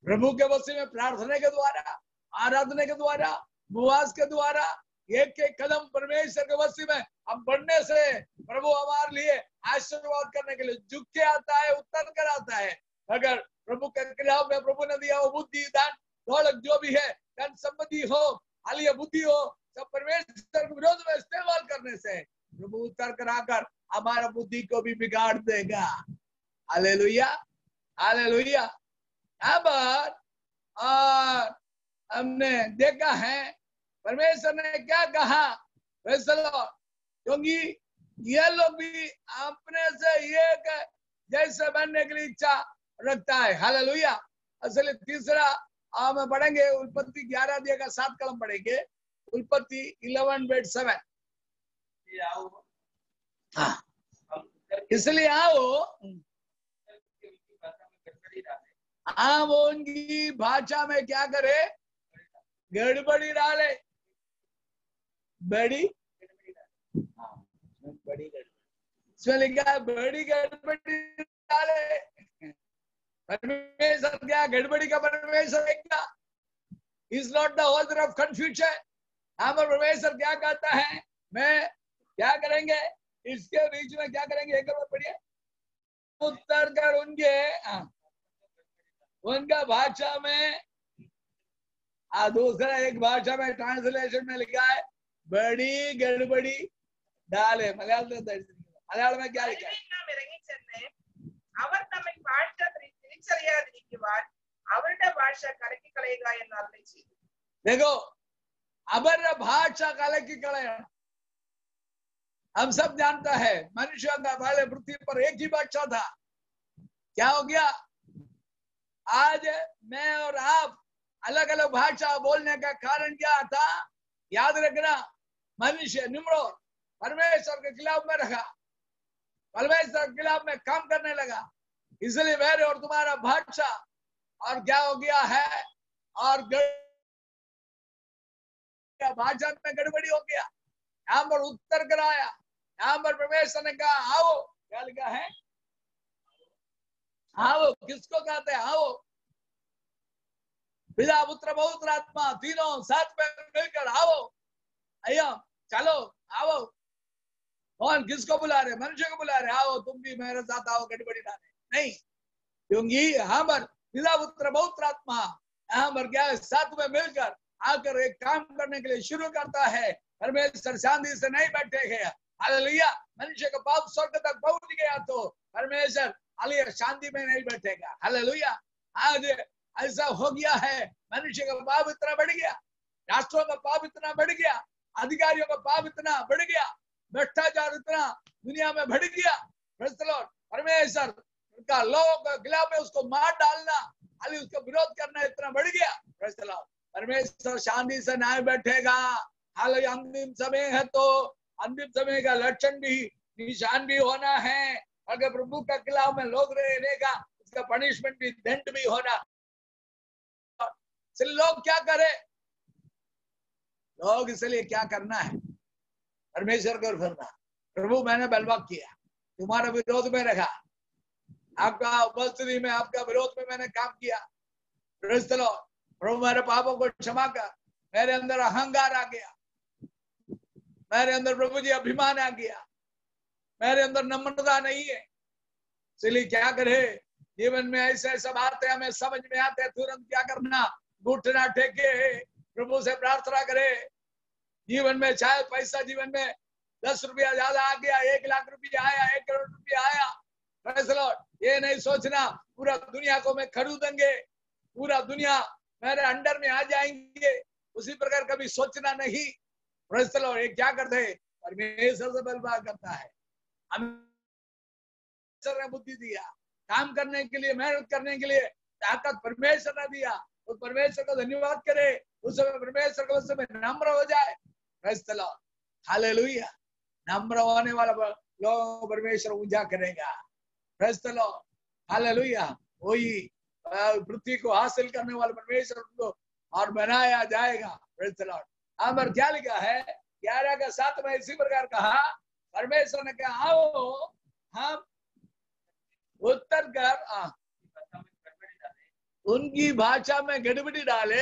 Speaker 1: प्रभु के वसी में प्रार्थना के द्वारा, आराधना के द्वारा, उपवास के द्वारा एक एक कदम परमेश्वर के वसी में हम बढ़ने से प्रभु हमारे लिए आशीर्वाद करने के लिए झुक के आता है, उत्तर कराता है। अगर प्रभु के खिलाफ में प्रभु ने दिया वो बुद्धि, दान, दौलत जो भी है, धन संपत्ति हो, हालिया बुद्धि हो, सब परमेश्वर के विरोध में इस्तेमाल करने से प्रभु उत्तर कराकर हमारा बुद्धि को भी बिगाड़ देगा। Hallelujah, hallelujah. अब हमने देखा है परमेश्वर ने क्या कहा, क्योंकि ये लोग भी अपने से एक जैसे बनने के लिए इच्छा रखता है। हालेलुया। असल तीसरा हम पढ़ेंगे उत्पत्ति 11 अध्याय का 7 कलम पढ़ेंगे, उत्पत्ति 11:7। हाँ, इसलिए आओ वो उनकी भाषा में क्या करे? गड़बड़ी डाले, बड़ी इसमें लिखा है बड़ी गड़बड़ी डाले। परमेश्वर क्या गड़बड़ी का परमेश्वर है क्या? Is not the author of confusion. हमारा परमेश्वर क्या कहता है? मैं क्या करेंगे इसके बीच में, क्या करेंगे? एक बार पढ़िए, उत्तर कर उनका भाषा में, दूसरा एक भाषा में ट्रांसलेशन में लिखा है बड़ी गड़बड़ी डाले। मलयालम में क्या लिखा है? देखो, अबर भाषा कलकी कलयण। हम सब जानता है मनुष्य का पहले पृथ्वी पर एक ही भाषा था। क्या हो गया? आज मैं और आप अलग अलग भाषा बोलने का कारण क्या था? याद रखना, मनुष्य निम्रोद परमेश्वर के खिलाफ में रखा, परमेश्वर के खिलाफ में काम करने लगा, इसलिए मेरे और तुम्हारा भाषा और क्या हो गया है, और भाषा में गड़बड़ी हो गया। यहाँ पर उत्तर कराया, यहाँ पर परमेश्वर ने कहा आओ, क्या लिखा है? आओ, किसको कहते हैं? आओ, पिता पुत्र पवित्र आत्मा तीनों साथ में मिलकर आओ, अय्या चलो आओ। कौन किसको बुला रहे? मनुष्य को बुला रहे, आओ तुम भी मेरे साथ आओ गड़बड़ी डाले। नहीं, क्योंकि यहाँ पर पिता पुत्र पवित्र आत्मा यहाँ पर क्या है? साथ में मिलकर आकर एक काम करने के लिए शुरू करता है। परमेश्वर शांति से नहीं बैठे गया। हालेलुया। मनुष्य का पाप स्वर्ग तक पहुंच गया तो परमेश्वर हालेलुया शांति में नहीं बैठेगा। हालेलुया। आज ऐसा हो गया है, मनुष्य का पाप इतना बढ़ गया, राष्ट्रों का पाप इतना बढ़ गया, अधिकारियों का पाप इतना बढ़ गया, भ्रष्टाचार इतना दुनिया में बढ़ गया। परमेश्वर का लोगों के खिलाफ में उसको मार डालना, खाली उसका विरोध करना इतना बढ़ गया। परमेश्वर शांति से नहीं बैठेगा। हालांकि अंतिम समय है तो अंतिम समय का लक्षण भी, निशान भी होना है। अगर प्रभु के खिलाफ में लोग रहेगा, उसका पनिशमेंट भी, दंड भी होना। लोग क्या करे? लोग इसलिए क्या करना है? परमेश्वर को करना। प्रभु मैंने बलवा किया, तुम्हारा विरोध में रखा, आपका उपस्थिति में, आपका विरोध में मैंने काम किया। Praise the lord. प्रभु मेरे पापों को क्षमा कर। मेरे अंदर अहंकार आ गया, मेरे अंदर प्रभु जी अभिमान आ गया, मेरे अंदर नम्रता नहीं है। इसलिए क्या करे, जीवन में ऐसे ऐसा बातें हमें समझ में आते हैं, तुरंत क्या करना, घुटना टेके प्रभु से प्रार्थना करे। जीवन में चाहे पैसा जीवन में 10 रुपया ज्यादा आ गया, 1 लाख रुपया आया, 1 करोड़ रुपया आया, ये नहीं सोचना पूरा दुनिया को मैं खरीदेंगे, पूरा दुनिया मेरे अंडर में आ जाएंगे, उसी प्रकार कभी सोचना नहीं। ये क्या करते हैं, परमेश्वर से बलवा करता है। हमें बुद्धि दिया, काम करने के लिए, मेहनत करने के लिए ताकत परमेश्वर ने दिया, तो परमेश्वर को धन्यवाद करे, उस समय परमेश्वर को उस समय नम्र हो जाए। हालेलुया। नम्र होने वाला लोगों को परमेश्वर ऊंचा करेगा। हालेलुया। वही पृथ्वी को हासिल करने वाले परमेश्वर को और बनाया जाएगा। पर क्या लिखा है 11:7 में इसी प्रकार कहा, परमेश्वर ने कहा आओ हम उत्तर कर उनकी भाषा में गड़बड़ी डाले,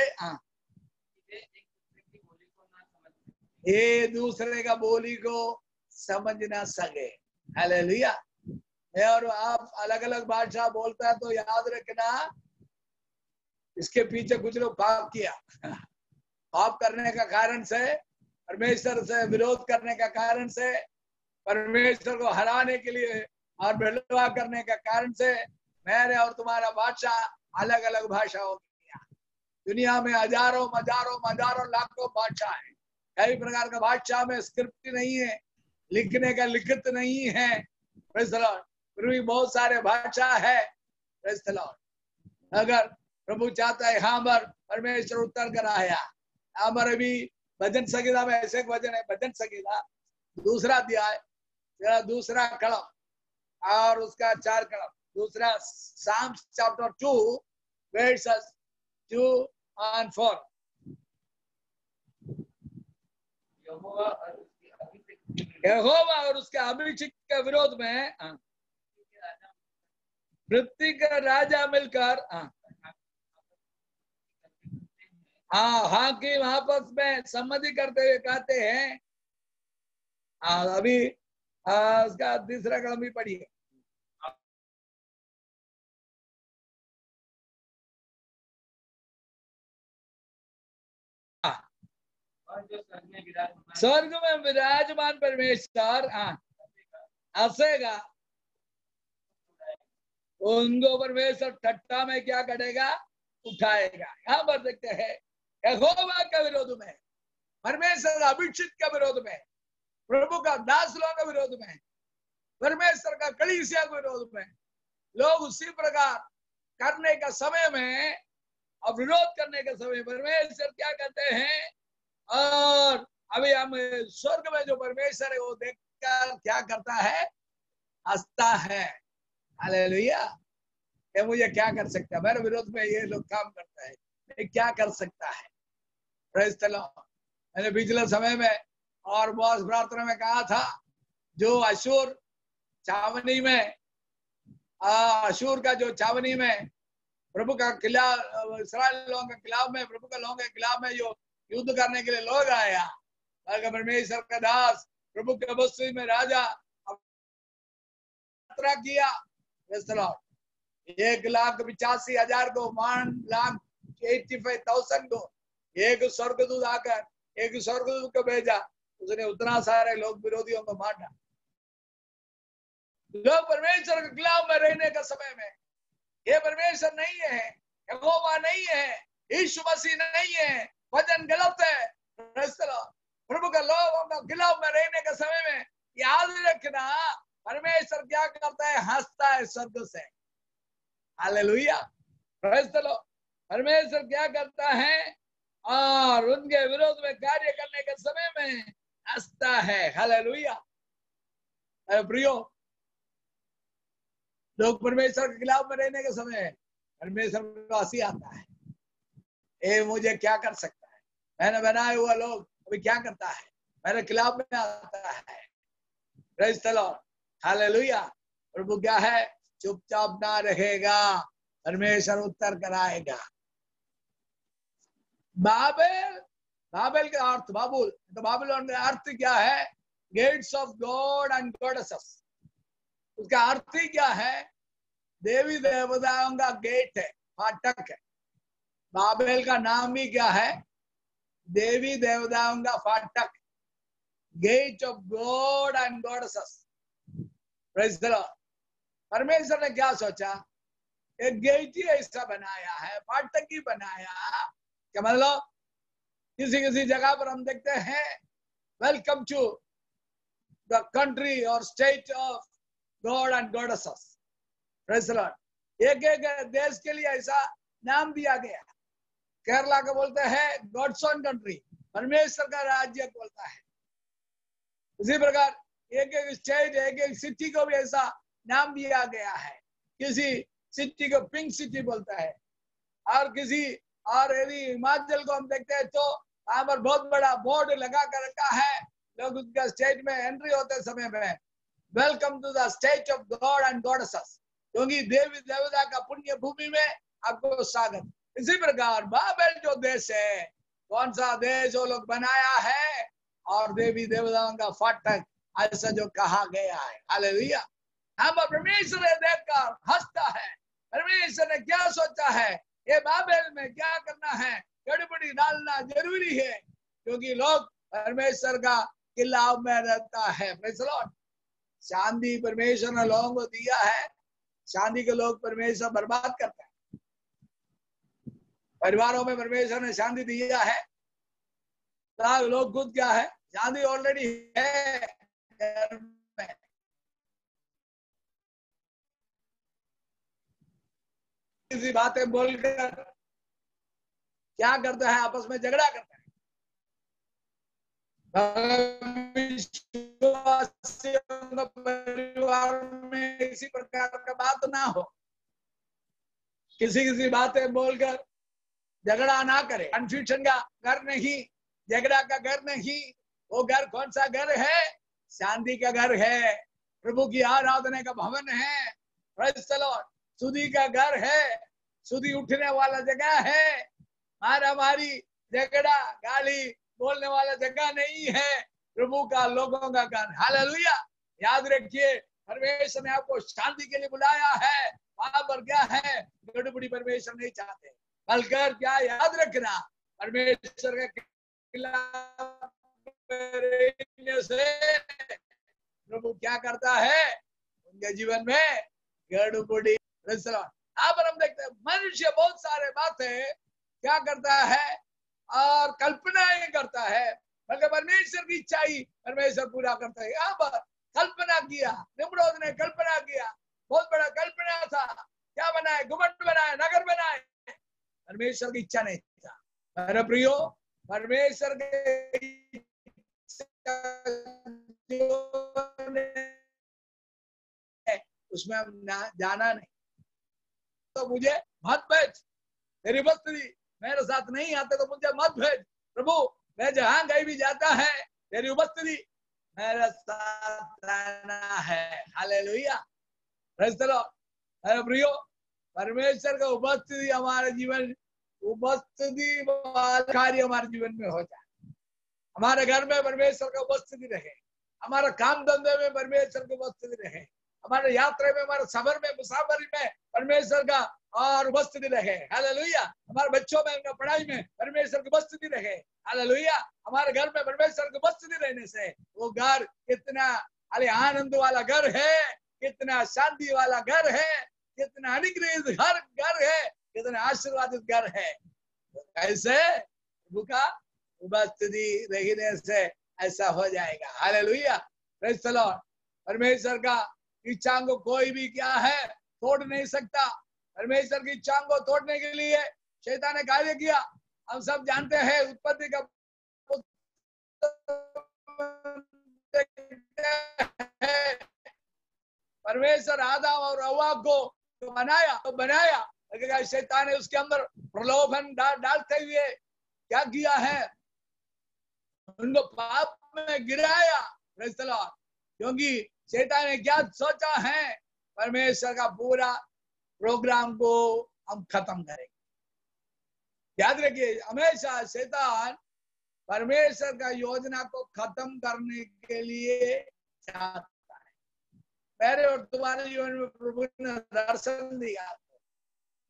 Speaker 1: ये दूसरे का बोली को समझ ना सके। हालेलुया। और आप अलग अलग भाषा बोलता है तो याद रखना, इसके पीछे कुछ लोग पाप किया, पाप करने का कारण से, परमेश्वर से विरोध करने का कारण से, परमेश्वर को हराने के लिए और बलवा करने का कारण से मेरे और तुम्हारा भाषा अलग अलग भाषा हो गया। दुनिया में हजारों हजारों हजारों लाखों भाषा है, कई प्रकार का भाषा में स्क्रिप्ट नहीं है, लिखने का लिखित नहीं है। फिर भी बहुत सारे भाषा है। अगर प्रभु चाहता है, हाँ पर परमेश्वर उत्तर कर आया। हमारे अभी भजन संगीता में ऐसे एक भजन है, भजन संगीता 2 अध्याय दूसरा कलम और उसका 4 कलम, दूसरा Psalms chapter 2 verses 2 and 4। यहोवा और उसके अभिषिक्त के विरोध में पृथ्वी का राजा मिलकर हाकिम आपस में सम्मति करते हुए कहते हैं। अभी उसका 3रा कलम भी पढ़िए। स्वर्ग में विराजमान परमेश्वर हंसेगा, उनको परमेश्वर ठट्टा में क्या करेगा, उठाएगा। यहाँ पर देखते हैं यहोवा के विरोध में, परमेश्वर अभिषिक्त के विरोध में, प्रभु का दास लोगों के विरोध में, परमेश्वर का कलीसिया के विरोध में लोग उसी प्रकार करने का समय में और विरोध करने के समय परमेश्वर क्या कहते हैं। और अभी हम स्वर्ग में जो परमेश्वर है वो देखकर क्या करता है, हंसता है। हालेलुया। ये मुझे क्या कर सकता है, मेरे विरोध में ये लोग काम करता है, ये क्या कर सकता है। Praise the Lord. मैंने पिछले समय में और बहुत प्रार्थना में कहा था, जो अशूर छावनी में, अशूर का जो छावनी में प्रभु का किला, इस्राएल लोगों के खिलाफ में, प्रभु के लोगों के खिलाफ में जो युद्ध करने के लिए लोग आया, परमेश्वर का दास प्रभु के बस्ती में राजा यात्रा किया। 1,85,000 को, 1,85,000 को एक स्वर्गदूत आकर एक स्वर्गदूत को भेजा, उसने उतना सारे लोग विरोधियों को मार डाला। लोग परमेश्वर के खिलाफ में रहने का समय में, ये परमेश्वर नहीं है, यहोवा नहीं है, यीशु मसीह नहीं है, वचन गलत है। प्रभु के लोगों का खिलाफ में रहने के समय में याद रखना, परमेश्वर क्या करता है, हंसता है स्वर्ग से। हालेलुया। परमेश्वर क्या करता है, और उनके विरोध में कार्य करने के समय में हंसता है। हालेलुया। प्रियो, लोग परमेश्वर के खिलाफ में रहने के समय परमेश्वर को हंसी आता है, ये मुझे क्या कर सकता है, मैंने बनाया हुआ लोग अभी क्या करता है, मेरे खिलाफ में आता है। Praise the Lord. हालेलुया। प्रभु क्या है, चुपचाप ना रहेगा, परमेश्वर उत्तर कराएगा। बाबेल, बाबेल का अर्थ बाबुल, तो बाबुल का अर्थ क्या है? Gates of God and goddesses. उसका अर्थ ही क्या है? देवी देवताओं का गेट है, फाटक है। बाबेल का नाम ही क्या है? देवी देवताओं का फाटक, gate of God and goddesses. Praise the Lord. परमेश्वर ने क्या सोचा? एक गेट ही ऐसा बनाया है, फाटक ही बनाया। क्या मतलब? किसी किसी जगह पर हम देखते हैं वेलकम टू द कंट्री और state of God and goddesses. Praise the Lord. एक एक देश के लिए ऐसा नाम दिया गया। केरला को बोलते हैं गॉड्स ओन कंट्री, परमेश्वर का राज्य बोलता है। उसी प्रकार एक एक स्टेट, एक एक सिटी को भी ऐसा नाम दिया गया है। किसी सिटी को पिंक सिटी बोलता है, और किसी और यदि हिमाचल को हम देखते हैं तो वहां पर बहुत बड़ा बोर्ड लगा कर रखा है। लोग उनका स्टेट में एंट्री होते समय में welcome to the state of God and goddesses, क्योंकि देवी देवता का पुण्य भूमि में आपको स्वागत। इसी प्रकार बाबेल जो देश है, कौन सा देश वो लोग बनाया है? और देवी देवताओं का फाटक, ऐसा जो कहा गया है। हालेलुया। हम परमेश्वर देखकर हंसता है। परमेश्वर ने क्या सोचा है? ये बाबेल में क्या करना है? गड़बड़ी डालना जरूरी है, क्योंकि लोग परमेश्वर का किला में रहता है। Praise the Lord. शांति परमेश्वर ने लोगों को दिया है, शांति के लोग परमेश्वर बर्बाद करते हैं। परिवारों में परमेश्वर ने शांति दिया है, तो लोग खुद क्या है? शांति ऑलरेडी है घर में। किसी बातें बोलकर क्या करते हैं? आपस में झगड़ा करते हैं। परिवार में इसी प्रकार का बात ना हो। किसी बातें बोलकर झगड़ा ना करे। कंफ्यूजन का घर नहीं, झगड़ा का घर नहीं। वो घर कौन सा घर है? शांति का घर है, प्रभु की आराधना का भवन है। Praise the Lord. सुधी का घर है, सुधी उठने वाला जगह है। मारामारी, झगड़ा, गाली बोलने वाला जगह नहीं है, प्रभु का लोगों का घर। हालेलुया। याद रखिए, परमेश्वर ने आपको शांति के लिए बुलाया है। वहां पर क्या है? गड़बड़ी परमेश्वर नहीं चाहते। बल्कि क्या याद रखना, परमेश्वर के खिलाफ से प्रभु क्या करता है? उनके जीवन में गड़बड़ी। यहाँ पर हम देखते हैं मनुष्य बहुत सारे बातें क्या करता है? और कल्पनाएं करता है, बल्कि परमेश्वर की इच्छा ही परमेश्वर पूरा करता है। यहाँ पर कल्पना किया, निम्रोद ने कल्पना किया, बहुत बड़ा कल्पना था। क्या बनाए? घुमंड बनाए, नगर बनाए। परमेश्वर की इच्छा नहीं था। मेरे प्रियो, परमेश्वर के उसमें जाना नहीं। तो मुझे मत भेज, तेरी उपस्थिति मेरे साथ नहीं आते तो मुझे मत भेज। प्रभु, मैं जहां कहीं भी जाता है, तेरी उपस्थिति मेरे साथ रहना है। हालेलुया। Praise the Lord. मेरे प्रियो, परमेश्वर का उपस्थिति हमारे जीवन, उपस्थिति वाला कार्य हमारे जीवन में हो जाए। हमारे घर में परमेश्वर का उपस्थिति रहे, हमारा काम धंधे में परमेश्वर की उपस्थिति रहे, हमारे यात्रा में, हमारे सफर में, मुसाफरी में परमेश्वर का और उपस्थिति रहे। हालेलुया। हमारे बच्चों में, उनका पढ़ाई में परमेश्वर की उपस्थिति रहे। हालेलुया। हमारे घर में परमेश्वर की उपस्थिति रहने से वो घर कितना आनंद वाला घर है, कितना शांति वाला घर है, कितना अनुग्रहित घर है, कितना आशीर्वादित घर है। कैसे? प्रभु का उपस्थिति रहने से ऐसा हो जाएगा। हालेलुया। Praise the Lord. परमेश्वर का इच्छा को कोई भी क्या है? तोड़ नहीं सकता। परमेश्वर की इच्छा को तोड़ने के लिए शैतान ने कार्य किया। हम सब जानते हैं, उत्पत्ति का परमेश्वर आदम और हव्वा को बनाया, शैतान ने उसके अंदर प्रलोभन डालते हुए क्या किया है? उनको पाप में गिराया। Praise the Lord. क्योंकि शैतान ने क्या सोचा है? परमेश्वर का पूरा प्रोग्राम को हम खत्म करेंगे। याद रखिए, हमेशा शैतान परमेश्वर का योजना को खत्म करने के लिए चाहता है। मेरे और तुम्हारे जीवन में प्रभु ने दर्शन दिया,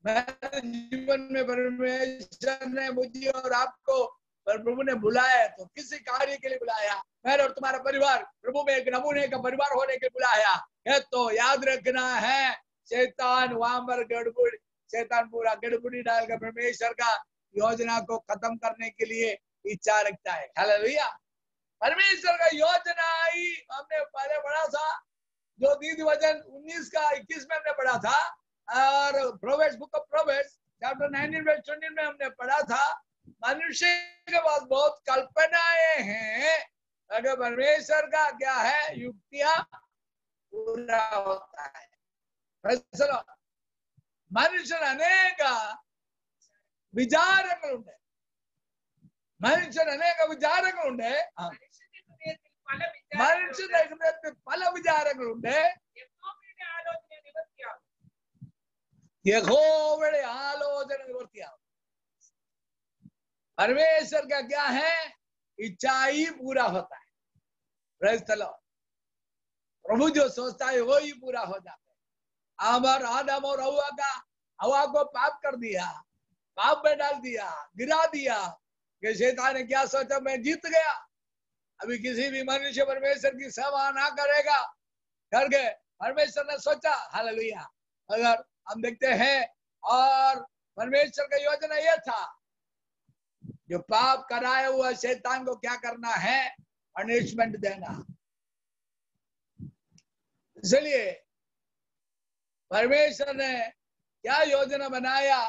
Speaker 1: मेरे जीवन में परमेश्वर ने मुझे और आपको प्रभु ने बुलाया, तो किसी कार्य के लिए बुलाया। मेरे और तुम्हारा परिवार प्रभु में एक नमूने का परिवार होने के लिए बुलाया है। तो याद रखना है, शैतान वहां पर गड़बड़ी, शैतान पूरा गड़बड़ी डालकर परमेश्वर का योजना को खत्म करने के लिए इच्छा रखता है। हालेलुया। परमेश्वर का योजना ही हमने पहले पढ़ा था, जो नीति वचन 19 का 21 में हमने पढ़ा था, और प्रोवेर्ब्स, बुक ऑफ प्रोवेर्ब्स चैप्टर 19 वर्स 20 में हमने पढ़ा था। मनुष्य के पास बहुत कल्पनाएं हैं, अगर परमेश्वर का क्या है, युक्तियां पूरा होता है। मनुष्य अनेक विचारങ്ങളുണ്ട്, മനുഷ്യൻ അനേക വിചാരങ്ങളുണ്ട്, മനുഷ്യന്റെ ഹൃദയത്തിൽ പല വിചാരങ്ങളുണ്ട്, യഹോവയുടെ ആലോചന നിവർത്തിയാവും। परमेश्वर का क्या है, इच्छा ही पूरा होता है। Praise the lord. प्रभु जो सोचता है वो ही पूरा हो जाता है। आदम और हवा को पाप कर दिया, पाप में डाल दिया, गिरा दिया, कि शैतान ने क्या सोचा, मैं जीत गया, अभी किसी भी मनुष्य परमेश्वर की सेवा ना करेगा करके परमेश्वर ने सोचा। हालेलुया। अगर हम देखते हैं, और परमेश्वर का योजना यह था, जो पाप कराया हुआ शैतान को क्या करना है, पनिशमेंट देना। इसलिए परमेश्वर ने क्या योजना बनाया,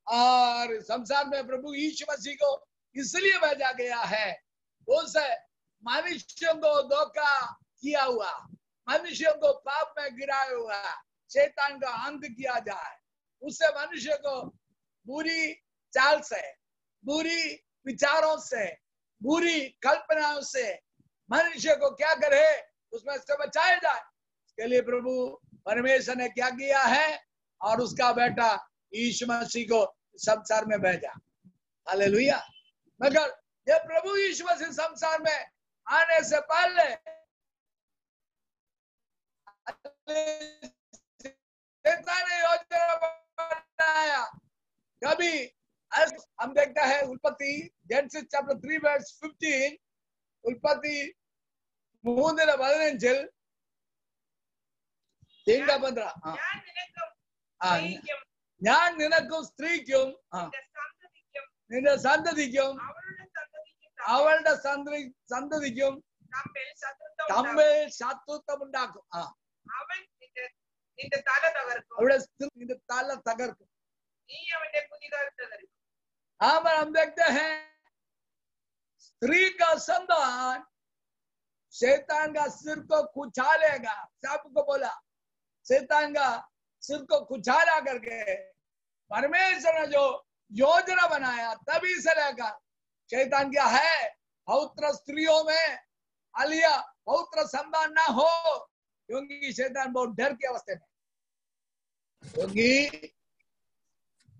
Speaker 1: और संसार में प्रभु यीशु मसीह को इसलिए भेजा गया है, उसे मनुष्यों को धोखा किया हुआ, मनुष्यों को पाप में गिराया हुआ शैतान का अंत किया जाए, उससे मनुष्य को बुरी चाल से, बुरी विचारों से, बुरी कल्पनाओं से मनुष्य को क्या करे, उसमें से बचाया जाए। इसके लिए प्रभु परमेश्वर ने क्या किया है, और उसका बेटा यीशु मसीह को संसार में भेजा। हालेलुया। मगर ये प्रभु यीशु मसीह संसार में आने से पहले शैतान ने योजना बनाया। कभी हम देखते हैं उत्पत्ति, जेनेसिस चैप्टर 3 वर्स 15, उत्पत्ति 3:15, 3:15, ഞാൻ നിനക്കും സ്ത്രീക്കും നിന്റെ സന്തതിക്കും അവളുടെ സന്തതിക്കും തമ്മിൽ ശത്രുത്വം ഉണ്ടാക്കും, അവിടെ നിന്റെ തല തകർക്കും। हम देखते हैं स्त्री का संतान शैतान का सिर को कुचालेगा। सबको बोला, शैतान का सिर को कुचाला करके परमेश्वर ने जो योजना बनाया, तभी से लेकर शैतान क्या है, पवित्र स्त्रियों में आलिया पवित्र संतान ना हो, क्योंकि शैतान बहुत डर की अवस्था में, क्योंकि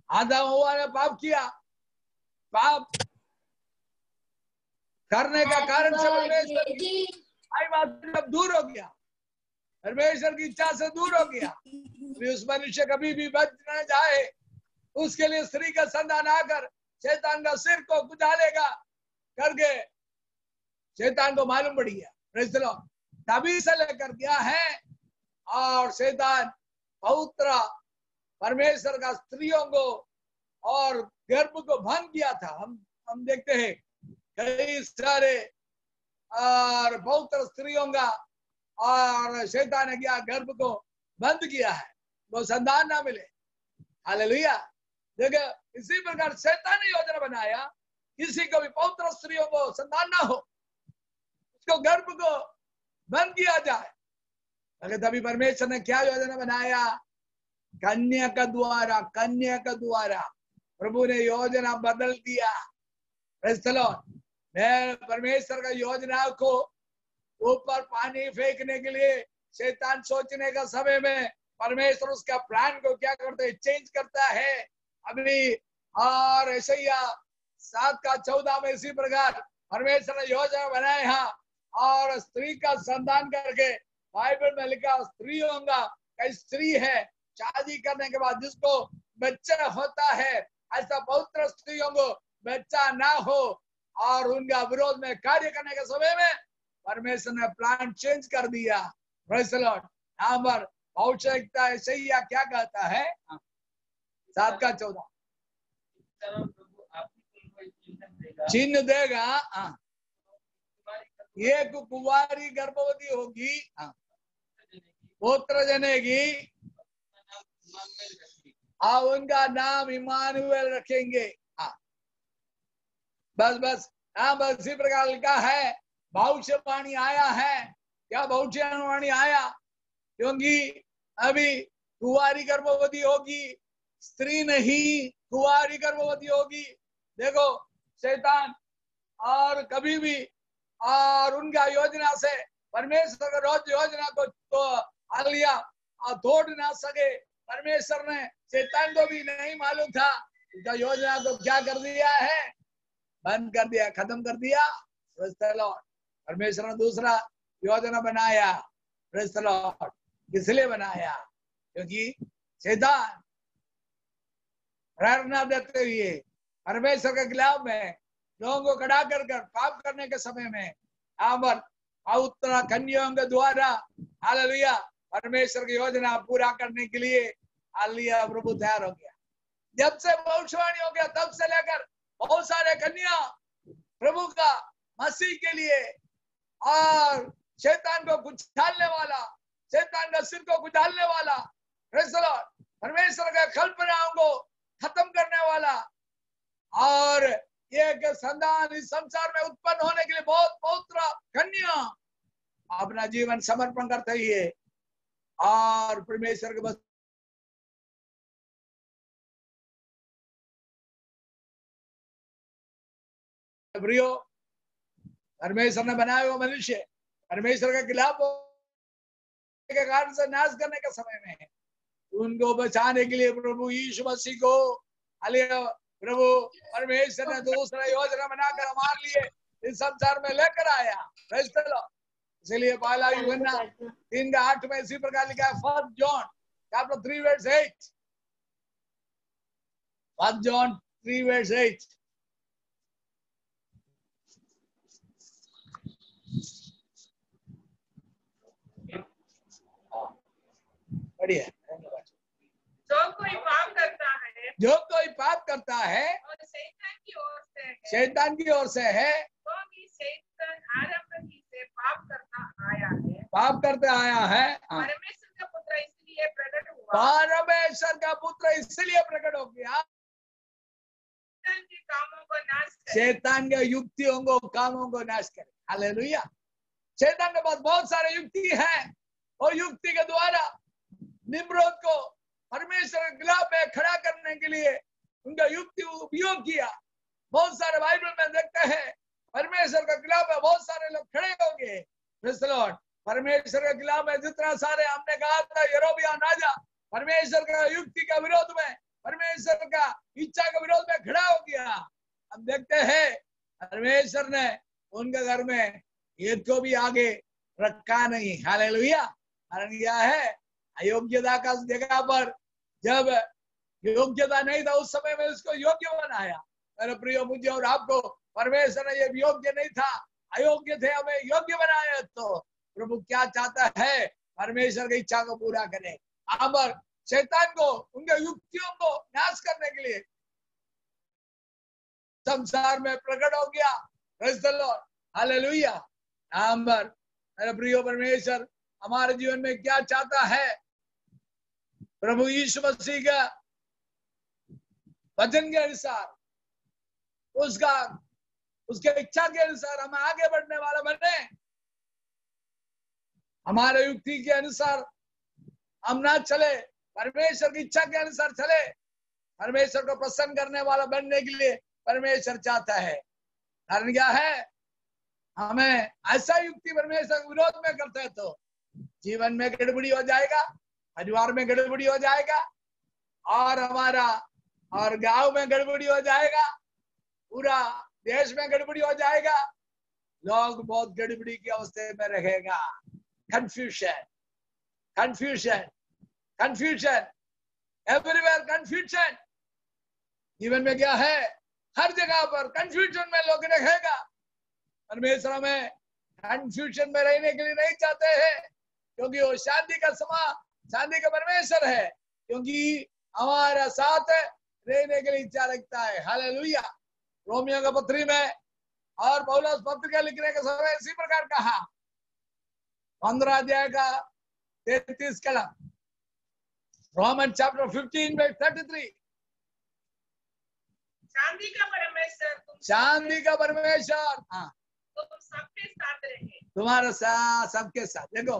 Speaker 1: आदम हव्वा ने पाप किया, पाप करने का कारण से परमेश्वर जब दूर हो गया, परमेश्वर की इच्छा से दूर हो गया, उस मनुष्य कभी भी बच न जाए, उसके लिए स्त्री का संतान आकर शैतान का सिर को कुचालेगा करके शैतान को मालूम पड़ गया। Praise the Lord. तभी से लेकर क्या है, और शैतान पवित्र परमेश्वर का स्त्रियों को और गर्भ को भंग किया था। हम देखते हैं कई सारे और पवित्र स्त्रियों का और शैतान ने क्या गर्भ को बंद किया है, वो संतान ना मिले। हालेलुया। देखो, इसी प्रकार शैतान ने योजना बनाया, किसी को भी पवित्र स्त्रियों को संतान ना हो, उसको गर्भ को बंद किया जाए। अगर तभी परमेश्वर ने क्या योजना बनाया, कन्या का द्वारा प्रभु ने योजना बदल दिया। Praise the Lord. परमेश्वर का योजना को ऊपर पानी फेंकने के लिए शैतान सोचने का समय में परमेश्वर उसका प्लान को क्या करते हैं, चेंज करता है। अभी और ऐसैया 7:14 में इसी प्रकार परमेश्वर ने योजना बनाए हैं। और स्त्री का संतान करके बाइबल में लिखा, स्त्रियों का कई स्त्री है शादी करने के बाद जिसको बच्चा होता है, ऐसा पवित्र स्त्रियों को बच्चा ना हो और उनका विरोध में कार्य करने के समय में परमेश्वर ने प्लान चेंज कर दिया। Praise the Lord. यहाँ पर औषधता ऐसैया क्या कहता है? 7:14 चिन्ह देगा, एक कुंवारी गर्भवती होगी, पुत्र जनेगी और उनका नाम इमानुएल रखेंगे। बस बस यहाँ बस इसी प्रकार लिखा है। भविष्यवाणी आया है। क्या भविष्यवाणी आया? क्योंकि अभी कुंवारी गर्भवती होगी, स्त्री नहीं कुंवारी गर्भवती होगी। देखो शैतान और कभी भी और उनका योजना से परमेश्वर का रोज योजना को तो आलिया तोड़ ना सके। परमेश्वर ने शैतान को भी नहीं मालूम था, उनका योजना को क्या कर दिया है? बंद कर दिया, खत्म कर दिया। Praise the Lord. परमेश्वर ने दूसरा योजना बनाया। Praise the Lord. किसलिए बनाया? क्योंकि शैतान प्रेरणा देते हुए परमेश्वर के खिलाफ में लोगों को खड़ा कर पाप करने के समय में यहाँ पर पवित्र कन्याओं के द्वारा हालेलुया परमेश्वर की योजना पूरा करने के लिए हालेलुया प्रभु तैयार हो गया। जब से भविष्यवाणी हो गया तब से लेकर बहुत सारे कन्या प्रभु का मसीह के लिए और शैतान को कुचलने वाला, शैतान का सिर को कुचलने वाला, प्रेज़ द लॉर्ड, परमेश्वर के कल्पनाओं को खत्म करने वाला और एक संतान इस संसार में उत्पन्न होने के लिए बहुत पवित्र कन्या अपना जीवन समर्पण करते हुए और परमेश्वर के बस प्रियो परमेश्वर ने बनाया हुआ मनुष्य परमेश्वर के खिलाफ के कारण से नाश करने के समय में उनको बचाने के लिए प्रभु यीशु मसीह को प्रभु परमेश्वर ने दूसरा योजना बनाकर हमारे लिए इस संसार में लेकर आया। इसलिए पहला यूहन्ना 3:8 में इसी प्रकार लिखा है। 1 John chapter 3:8 1 John 3:8 बढ़िया।
Speaker 4: जो कोई पाप करता है,
Speaker 1: जो कोई पाप करता है
Speaker 4: और
Speaker 1: शैतान की ओर से है,
Speaker 4: क्योंकि शैतान आरंभ ही से पाप करता आया है,
Speaker 1: पाप करते आया है।
Speaker 4: परमेश्वर का पुत्र इसलिए प्रकट हुआ,
Speaker 1: परमेश्वर का पुत्र इसलिए प्रकट हो गया
Speaker 4: शैतान के कामों को नाश करे,
Speaker 1: शैतान के युक्तियों को कामों को नाश करे। हालेलुया। शैतान के पास बहुत सारे युक्ति हैं और युक्ति के द्वारा निम्रोद को परमेश्वर के खिलाफ में खड़ा करने के लिए उनका युक्ति उपयोग किया। बहुत सारे बाइबल में देखते हैं परमेश्वर के खिलाफ में बहुत सारे लोग खड़े हो गए। Praise the Lord. परमेश्वर के खिलाफ में जितना सारे हमने कहा था यरोबियाम राजा परमेश्वर का युक्ति का विरोध में परमेश्वर का इच्छा के विरोध में खड़ा हो गया। हम देखते हैं परमेश्वर ने उनके घर में एक को भी आगे रखा नहीं। हालेलुया। कारण क्या है? अयोग्यता का जगह पर जब योग्यता नहीं था उस समय में उसको योग्य बनाया। मेरे प्रियो मुझे और आपको परमेश्वर ने ये योग्य नहीं था, अयोग्य थे, हमें योग्य बनाया। तो प्रभु क्या चाहता है? परमेश्वर की इच्छा को पूरा करे। यहाँ पर शैतान को उनके युक्तियों को नाश करने के लिए संसार में प्रकट हो गया। Praise the Lord. हालेलुया। यहाँ पर मेरे प्रियो परमेश्वर हमारे जीवन में क्या चाहता है? प्रभु यीशु मसीह का वचन के अनुसार उसके इच्छा के अनुसार हम आगे बढ़ने वाला बने। हमारे युक्ति के अनुसार हम ना चले, परमेश्वर की इच्छा के अनुसार चले। परमेश्वर को प्रसन्न करने वाला बनने के लिए परमेश्वर चाहता है। कारण क्या है? हमें ऐसा युक्ति परमेश्वर के विरोध में करते हैं तो जीवन में गड़बड़ी हो जाएगा, परिवार में गड़बड़ी हो जाएगा और हमारा और गांव में गड़बड़ी हो जाएगा, पूरा देश में गड़बड़ी हो जाएगा, लोग बहुत गड़बड़ी की अवस्था में रहेगा। Confusion, confusion, confusion, everywhere confusion. जीवन में क्या है? हर जगह पर कंफ्यूजन में लोग रहेगा। परमेश्वर में कंफ्यूजन में रहने के लिए नहीं चाहते हैं, क्योंकि वो शांति का शांति का परमेश्वर है, क्योंकि हमारा साथ रहने के लिए इच्छा रखता है। हालेलुया। रोमियो का पत्री में और पौलुस पत्रिका लिखने के समय इसी प्रकार कहा, 15 अध्याय का 33 कलम, रोमन चैप्टर 15 verse 33।
Speaker 4: शांति का परमेश्वर,
Speaker 1: शांति का परमेश्वर
Speaker 4: तुम सबके साथ रहे।
Speaker 1: तुम्हारा साथ, सबके साथ। देखो,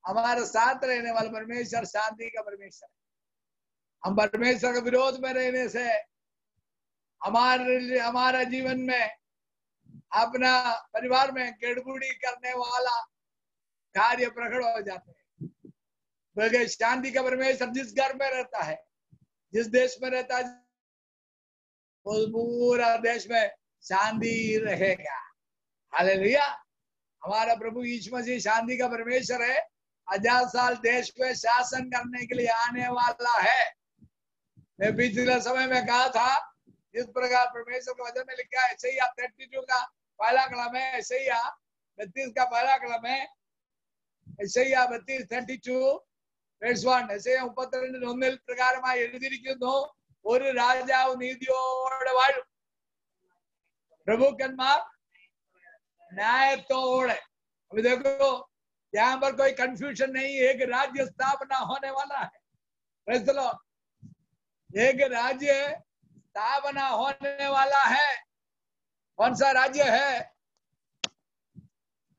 Speaker 1: हमारे साथ रहने वाला परमेश्वर शांति का परमेश्वर है। हम परमेश्वर के विरोध में रहने से हमारा जीवन में, अपना परिवार में गड़बड़ी करने वाला कार्य प्रकट हो जाते हैं। बल्कि शांति का परमेश्वर जिस घर में रहता है, जिस देश में रहता है, उस पूरा देश में शांति रहेगा। हालेलुया। हमारा प्रभु यीशु मसीह शांति का परमेश्वर है। 1000 साल देश में शासन करने के लिए आने वाला है। मैं पिछले समय में कहा था, जिस प्रकार परमेश्वर के वचन में लिखा है, यशायाह 32 का पहला कलम है, यशायाह 32 का पहला कलम है, यशायाह 32:32 verse 1. यशायाह 32:1 പ്രകാരമായി എഴുതിയിരിക്കുന്നു, ഒരു രാജാവ് നീതിയോടെ വാഴും, प्रभुकन्मार न्यायतोड़े। अभी देखो, यहाँ पर कोई कंफ्यूजन नहीं, एक राज्य स्थापना होने वाला है। एक राज्य स्थापना होने वाला है। कौन सा राज्य है?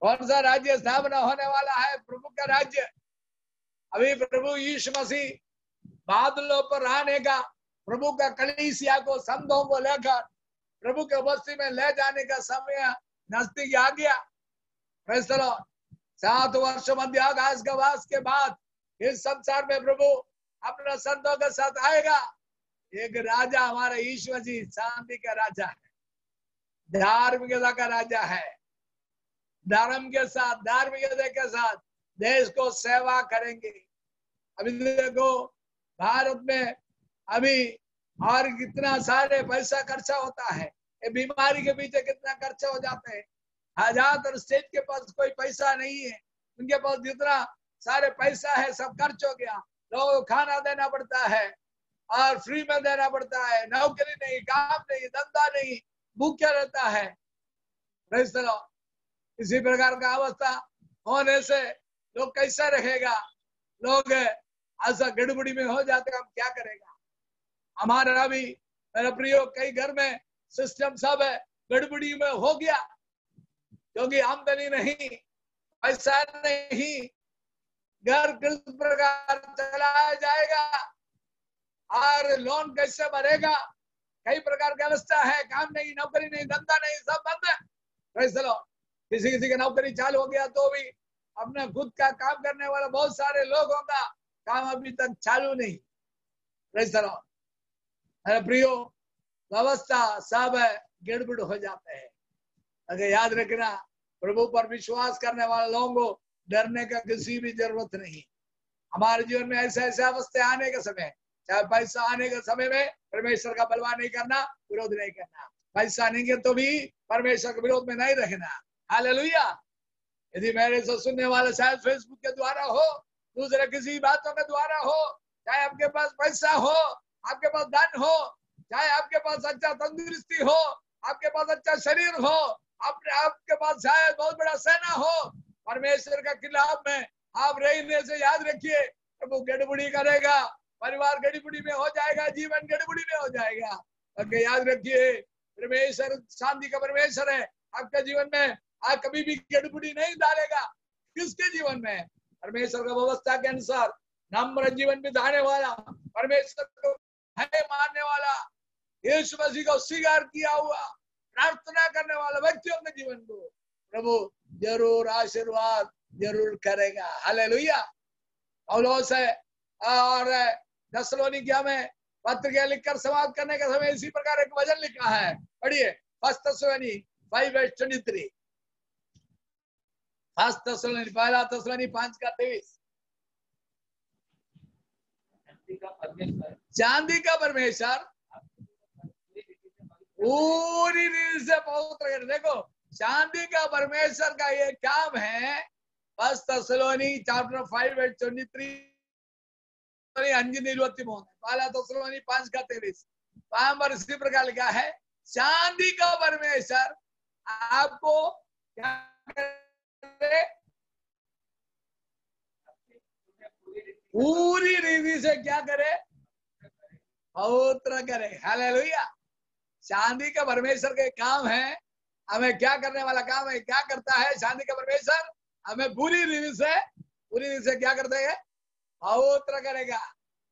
Speaker 1: कौन सा राज्य स्थापना होने वाला है? प्रभु का राज्य। अभी प्रभु यीशु मसीह बादलों पर आने का, प्रभु का कलीसिया को, संतों को लेकर प्रभु के बस्ती में ले जाने का समय नजदीक आ गया। 7 वर्ष मध्य आकाश का वास के बाद इस संसार में प्रभु अपने संतों के साथ आएगा। एक राजा हमारा यीशु मसीह शांति का राजा है, धार्मिकता का राजा है। धर्म के साथ, धार्मिकता के साथ देश को सेवा करेंगे। अभी देखो, भारत में अभी और कितना सारे पैसा खर्चा होता है, ये बीमारी के पीछे कितना खर्चा हो जाते हैं। ज्यादातर स्टेट के पास कोई पैसा नहीं है, उनके पास जितना सारे पैसा है सब खर्च हो गया। लोगों को खाना देना पड़ता है और फ्री में देना पड़ता है, नौकरी नहीं, काम नहीं, धंधा नहीं, भूखे रहता है। इसी प्रकार का अवस्था होने से लोग कैसा रहेगा? लोग ऐसा गड़बड़ी में हो जाते, हम क्या करेगा? हमारा भी, मेरा प्रियो, कई घर में सिस्टम सब है गड़बड़ी में हो गया, क्योंकि आमदनी नहीं, पैसा नहीं, घर किस प्रकार चलाया जाएगा और लोन कैसे भरेगा, कई प्रकार की अवस्था है। काम नहीं, नौकरी नहीं, धंधा नहीं, सब बंद है। किसी किसी की नौकरी चालू हो गया तो भी अपने खुद का काम करने वाला बहुत सारे लोगों का काम अभी तक चालू नहीं। अरे प्रियो, व्यवस्था सब गड़बड़ हो जाते हैं। अगर याद रखना, प्रभु पर विश्वास करने वाले लोगों को डरने का किसी भी जरूरत नहीं। हमारे जीवन में ऐसे ऐसे अवस्था आने के समय, चाहे पैसा आने के समय में परमेश्वर का बलवा नहीं करना, विरोध नहीं करना। पैसा नहीं है तो भी परमेश्वर के विरोध में नहीं रहना। हालेलुया। यदि मेरे से सुनने वाले शायद फेसबुक के द्वारा हो, दूसरे किसी बातों के द्वारा हो, चाहे आपके पास पैसा हो, आपके पास धन हो, चाहे आपके पास अच्छा तंदुरुस्ती हो, आपके पास अच्छा शरीर हो, आपके पास शायद बहुत बड़ा सेना हो, परमेश्वर के खिलाफ में आप रहने से याद रखिए, प्रभु गड़बड़ी करेगा, परिवार गड़बड़ी में हो जाएगा, जीवन गड़बड़ी में हो जाएगा। अगर याद रखिए, परमेश्वर शांति का परमेश्वर है। आपके जीवन में आप कभी भी गड़बड़ी नहीं डालेगा। किसके जीवन में? परमेश्वर का व्यवस्था के अनुसार नम्र जीवन बिताने वाला, परमेश्वर को है मानने वाला, यीशु मसीह को स्वीकार किया हुआ, प्रार्थना करने वाला व्यक्तियों के जीवन को प्रभु जरूर आशीर्वाद जरूर करेगा। हालेलुया। पौलुस है और थिस्सलुनीकिया में पत्रिका लिखकर समाप्त करने के समय इसी प्रकार एक वचन लिखा है, पढ़िए 1 Thessalonians 5:23। 1 Thessalonians 5:23। चांदी का परमेश्वर पूरी रीति से पवित्र करे। देखो चांदी का परमेश्वर का ये काम है। 1 Thessalonians chapter 5:23 5:23 वहां पर इसी प्रकार लिखा है, चांदी का परमेश्वर आपको क्या करे, पूरी रीति से क्या करे, पवित्र करे। हालेलुया। चांदी का परमेश्वर के काम है, हमें क्या करने वाला काम है, क्या करता है चांदी का परमेश्वर, हमें पूरी रीति से क्या करते हैं, पवित्र करेगा।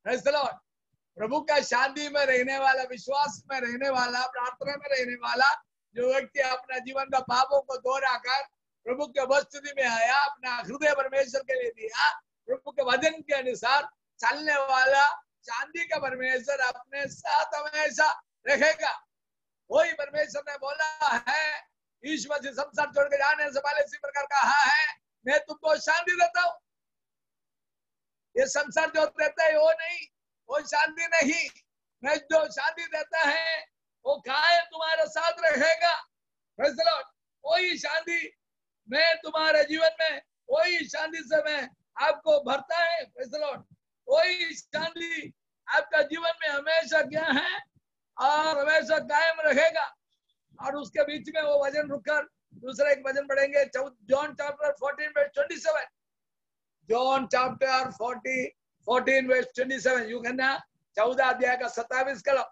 Speaker 1: Praise the lord. प्रभु का शांति में रहने वाला, विश्वास में रहने वाला, प्रार्थना में रहने वाला जो व्यक्ति अपना जीवन का पापों को दोहराकर प्रभु के उपस्थिति में आया, अपना हृदय परमेश्वर के लिए दिया, प्रभु के वचन के अनुसार चलने वाला चांदी का परमेश्वर अपने साथ हमेशा रहेगा। वही परमेश्वर ने बोला है, यीशु मसीह संसार छोड़ के जाने से पहले इसी प्रकार कहा है, मैं तुमको शांति देता हूँ। ये संसार जो देता है वो नहीं, वो शांति नहीं। मैं जो शांति देता है वो कायम तुम्हारे साथ रहेगा। Praise the Lord. वही शांति मैं तुम्हारे जीवन में, वही शांति से मैं आपको भरता है। Praise the Lord. वही शांति आपका जीवन में हमेशा क्या है और हमेशा कायम रहेगा। और उसके बीच में वो वचन रुककर दूसरा एक वचन पढ़ेंगे, John chapter 14:27। John chapter 14:27 you कहना 14 अध्याय का 27 करो।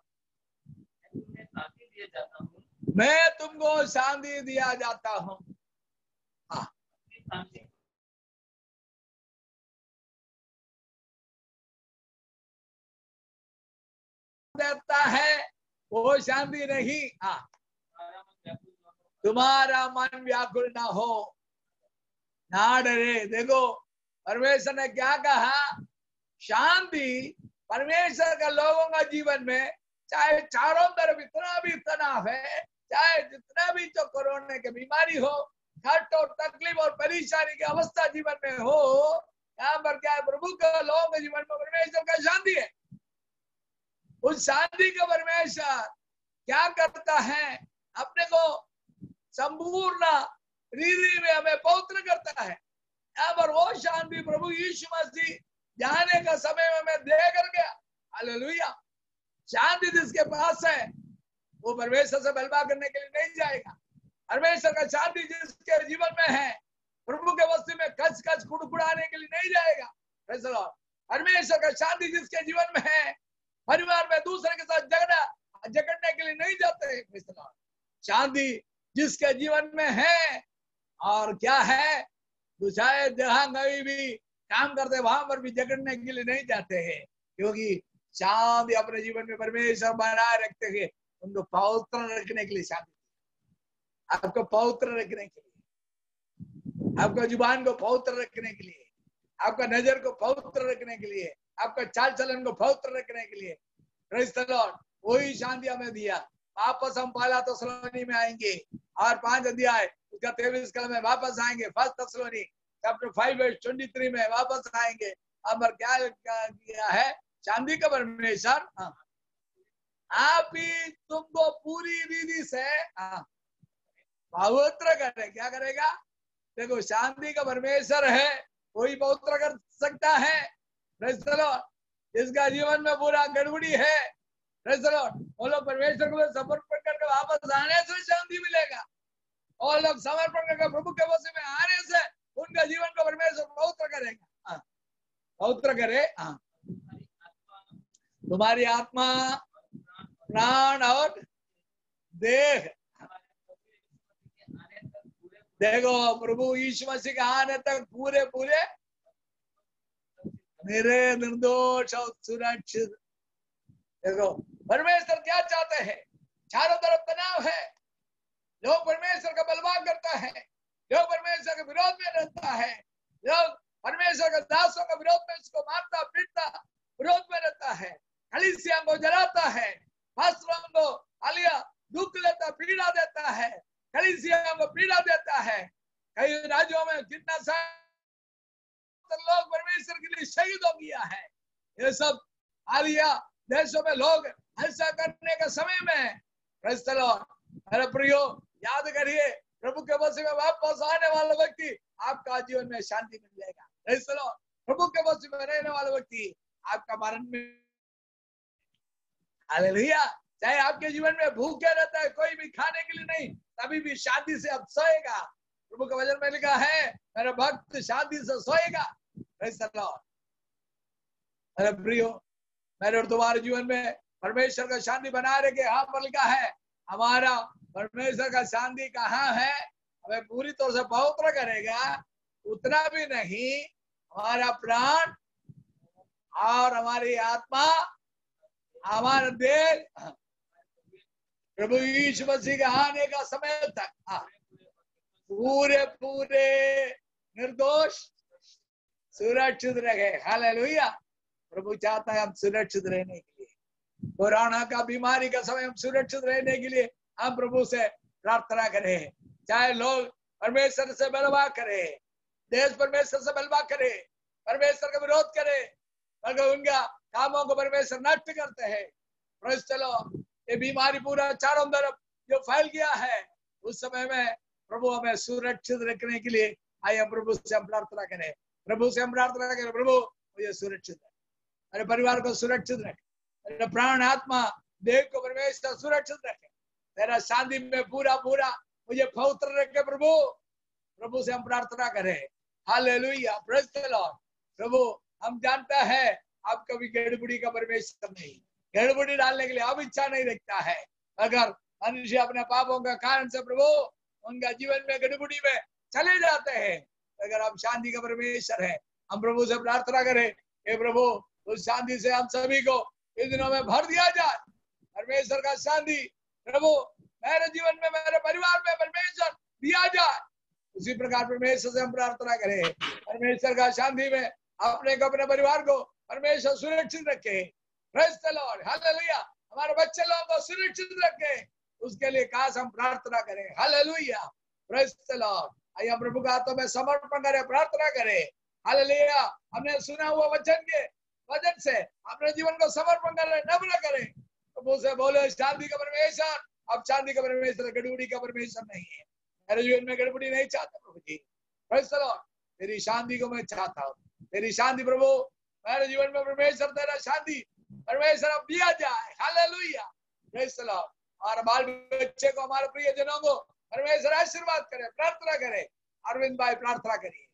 Speaker 1: मैं तुमको शांति दिया जाता हूँ। हाँ, देता है वो शांति नहीं। हाँ, तुम्हारा मन व्याकुल ना हो, ना डरे। देखो परमेश्वर ने क्या कहा, शांति परमेश्वर का लोगों का जीवन में, चाहे चारों तरफ इतना भी तनाव है, चाहे जितना भी जो कोरोना की बीमारी हो, घट और तकलीफ और परेशानी की अवस्था जीवन में हो, यहाँ पर क्या है, प्रभु के लोगों के जीवन में परमेश्वर का शांति है। उस शांति का परमेश्वर क्या करता है, अपने को संपूर्ण रीति में हमें पवित्र करता है। यहाँ पर वो शांति प्रभु यीशु मसीह जाने का समय में मैं दे कर गया। हालेलुया। शांति जिसके पास है वो परमेश्वर से बलवा करने के लिए नहीं जाएगा। परमेश्वर का शांति जिसके जीवन में है, प्रभु के वस्तु में कच कच कुड़कुड़ाने के लिए नहीं जाएगा। Praise the Lord. परमेश्वर का शांति जिसके जीवन में है, परिवार में दूसरे के साथ झगड़ने के लिए नहीं जाते। Praise the Lord. शांति जिसके जीवन में है, और क्या है, दूसरे जहां कहीं भी काम करते वहां पर भी झगड़ने के लिए नहीं जाते हैं, क्योंकि शांति अपने जीवन में परमेश्वर बनाए रखते हैं। उनको पवित्र रखने के लिए शांति, आपको पवित्र रखने के लिए, आपका जुबान को पवित्र रखने के लिए, आपका नजर को पवित्र रखने के लिए, आपका चाल चलन को पवित्र रखने के लिए। Praise the Lord. वही शांति हमें दिया। वापस हम 1 Thessalonians में आएंगे और 5 अध्याय उसका 23 कल में वापस आएंगे। 1 Thessalonians chapter 5:23 में वापस आएंगे। अब क्या किया है, शांति का परमेश्वर आप ही तुमको पूरी रीति से पवित्र करे। क्या करेगा, देखो शांति का परमेश्वर है, वही पवित्र कर सकता है। Praise the Lord. जिसका जीवन में पूरा गड़बड़ी है, प्रेज़ द लॉर्ड, वो लोग परमेश्वर को समर्पण करके वापस आने से शांति मिलेगा। और लोग समर्पण करके प्रभु के वश में आने से उनका जीवन को परमेश्वर पवित्र करेगा। पवित्र करे। तुम्हारी आत्मा, प्राण और देह। देखो प्रभु यीशु मसीह के आने तक पूरे पूरे मेरे निर्दोष और सुरक्षित। देखो परमेश्वर क्या चाहते हैं, चारों तरफ तनाव है, लोग परमेश्वर का बलवा करता है, लोग परमेश्वर के विरोध में रहता है, लोग परमेश्वर के दासों के विरोध में उसको मारता पीटता विरोध में रहता है, कलीसिया को जला कितना सारे लोग परमेश्वर के लिए शहीद हो गया है। ये सब हालिया देशों में लोग ऐसा करने का समय में मेरे प्रियो याद करिए, प्रभु के वचन में वापस आने वाला व्यक्ति आपका जीवन में शांति मिल जाएगा। प्रभु के वचन में रहने वाला व्यक्ति आपका मरण में, हालेलुया, चाहे आपके जीवन में भूखे रहता है, कोई भी खाने के लिए नहीं, तभी भी शांति से अब सोएगा। प्रभु के वचन में लिखा है मेरा भक्त शांति से सोएगा। मेरे प्रियो, मेरे और तुम्हारे जीवन में परमेश्वर का शांति बनाए रखे। यहाँ पर लिखा है हमारा परमेश्वर का शांति कहाँ है, हमें पूरी तरह से पवित्र करेगा। उतना भी नहीं, हमारा प्राण और हमारी आत्मा, हमारा देह प्रभु यीशु मसीह के आने का समय तक पूरे पूरे निर्दोष सुरक्षित रहे। हालेलुया। प्रभु चाहता है हम सुरक्षित रहने के लिए, कोरोना का बीमारी का समय हम सुरक्षित रहने के लिए हम प्रभु से प्रार्थना करें। चाहे लोग परमेश्वर से बलवा करे, देश परमेश्वर से बलवा करे, परमेश्वर का विरोध करे, अगर उनका कामों को परमेश्वर नष्ट करते हैं। चलो, ये बीमारी पूरा चारों तरफ जो फैल गया है, उस समय में प्रभु हमें सुरक्षित रखने के लिए आइए प्रभु से हम प्रार्थना करें। प्रभु से हम प्रार्थना करें, प्रभु मुझे सुरक्षित रख, मेरे परिवार को सुरक्षित रख, मेरे प्राण आत्मा देह को परमेश्वर सुरक्षित रखे, तेरा शांति में पूरा पूरा मुझे पवित्र रखे। प्रभु से हम प्रार्थना करें। Hallelujah, praise the lord. प्रभु हम जानता है आप कभी गड़बड़ी का परमेश्वर नहीं, गड़बड़ी डालने के लिए अब इच्छा नहीं रखता है। अगर मनुष्य अपने पापों का कारण से प्रभु उनका जीवन में गड़बड़ी में चले जाते हैं, अगर हम शांति का परमेश्वर है, हम प्रभु से प्रार्थना करें हे प्रभु उस शांति से हम सभी को इन दिनों में भर दिया जाए। परमेश्वर का शांति प्रभु मेरे जीवन में, मेरे परिवार में परमेश्वर दिया जाए। उसी प्रकार परमेश्वर से हम प्रार्थना करें, परमेश्वर का शांति में अपने को, अपने परिवार को परमेश्वर सुरक्षित रखे। Praise the Lord, hallelujah. हमारे बच्चे लोगों को सुरक्षित रखे, उसके लिए खास हम प्रार्थना करें। Hallelujah, praise the Lord. आइए हम प्रभु के हाथों में समर्पण करें, प्रार्थना करें। हालेलुया। हमने सुना हुआ वचन के वजन से अपने जीवन को समर्पण करें, नम्र करें। प्रभु से बोले शांति का परमेश्वर, अब शांति का परमेश्वर गड़बड़ी का परमेश्वर नहीं है। मेरे जीवन में गड़बड़ी नहीं चाहता प्रभु जी। प्रेज़ द लॉर्ड, तेरी शांति को मैं चाहता हूँ, तेरी शांति प्रभु मेरे जीवन में परमेश्वर, तेरा शांति परमेश्वर अब दिया जाए। Hallelujah, praise the Lord. और बाल बच्चे को, हमारे प्रिय जनों को परमेश्वर आशीर्वाद करे। प्रार्थना करे, अरविंद भाई प्रार्थना करिए।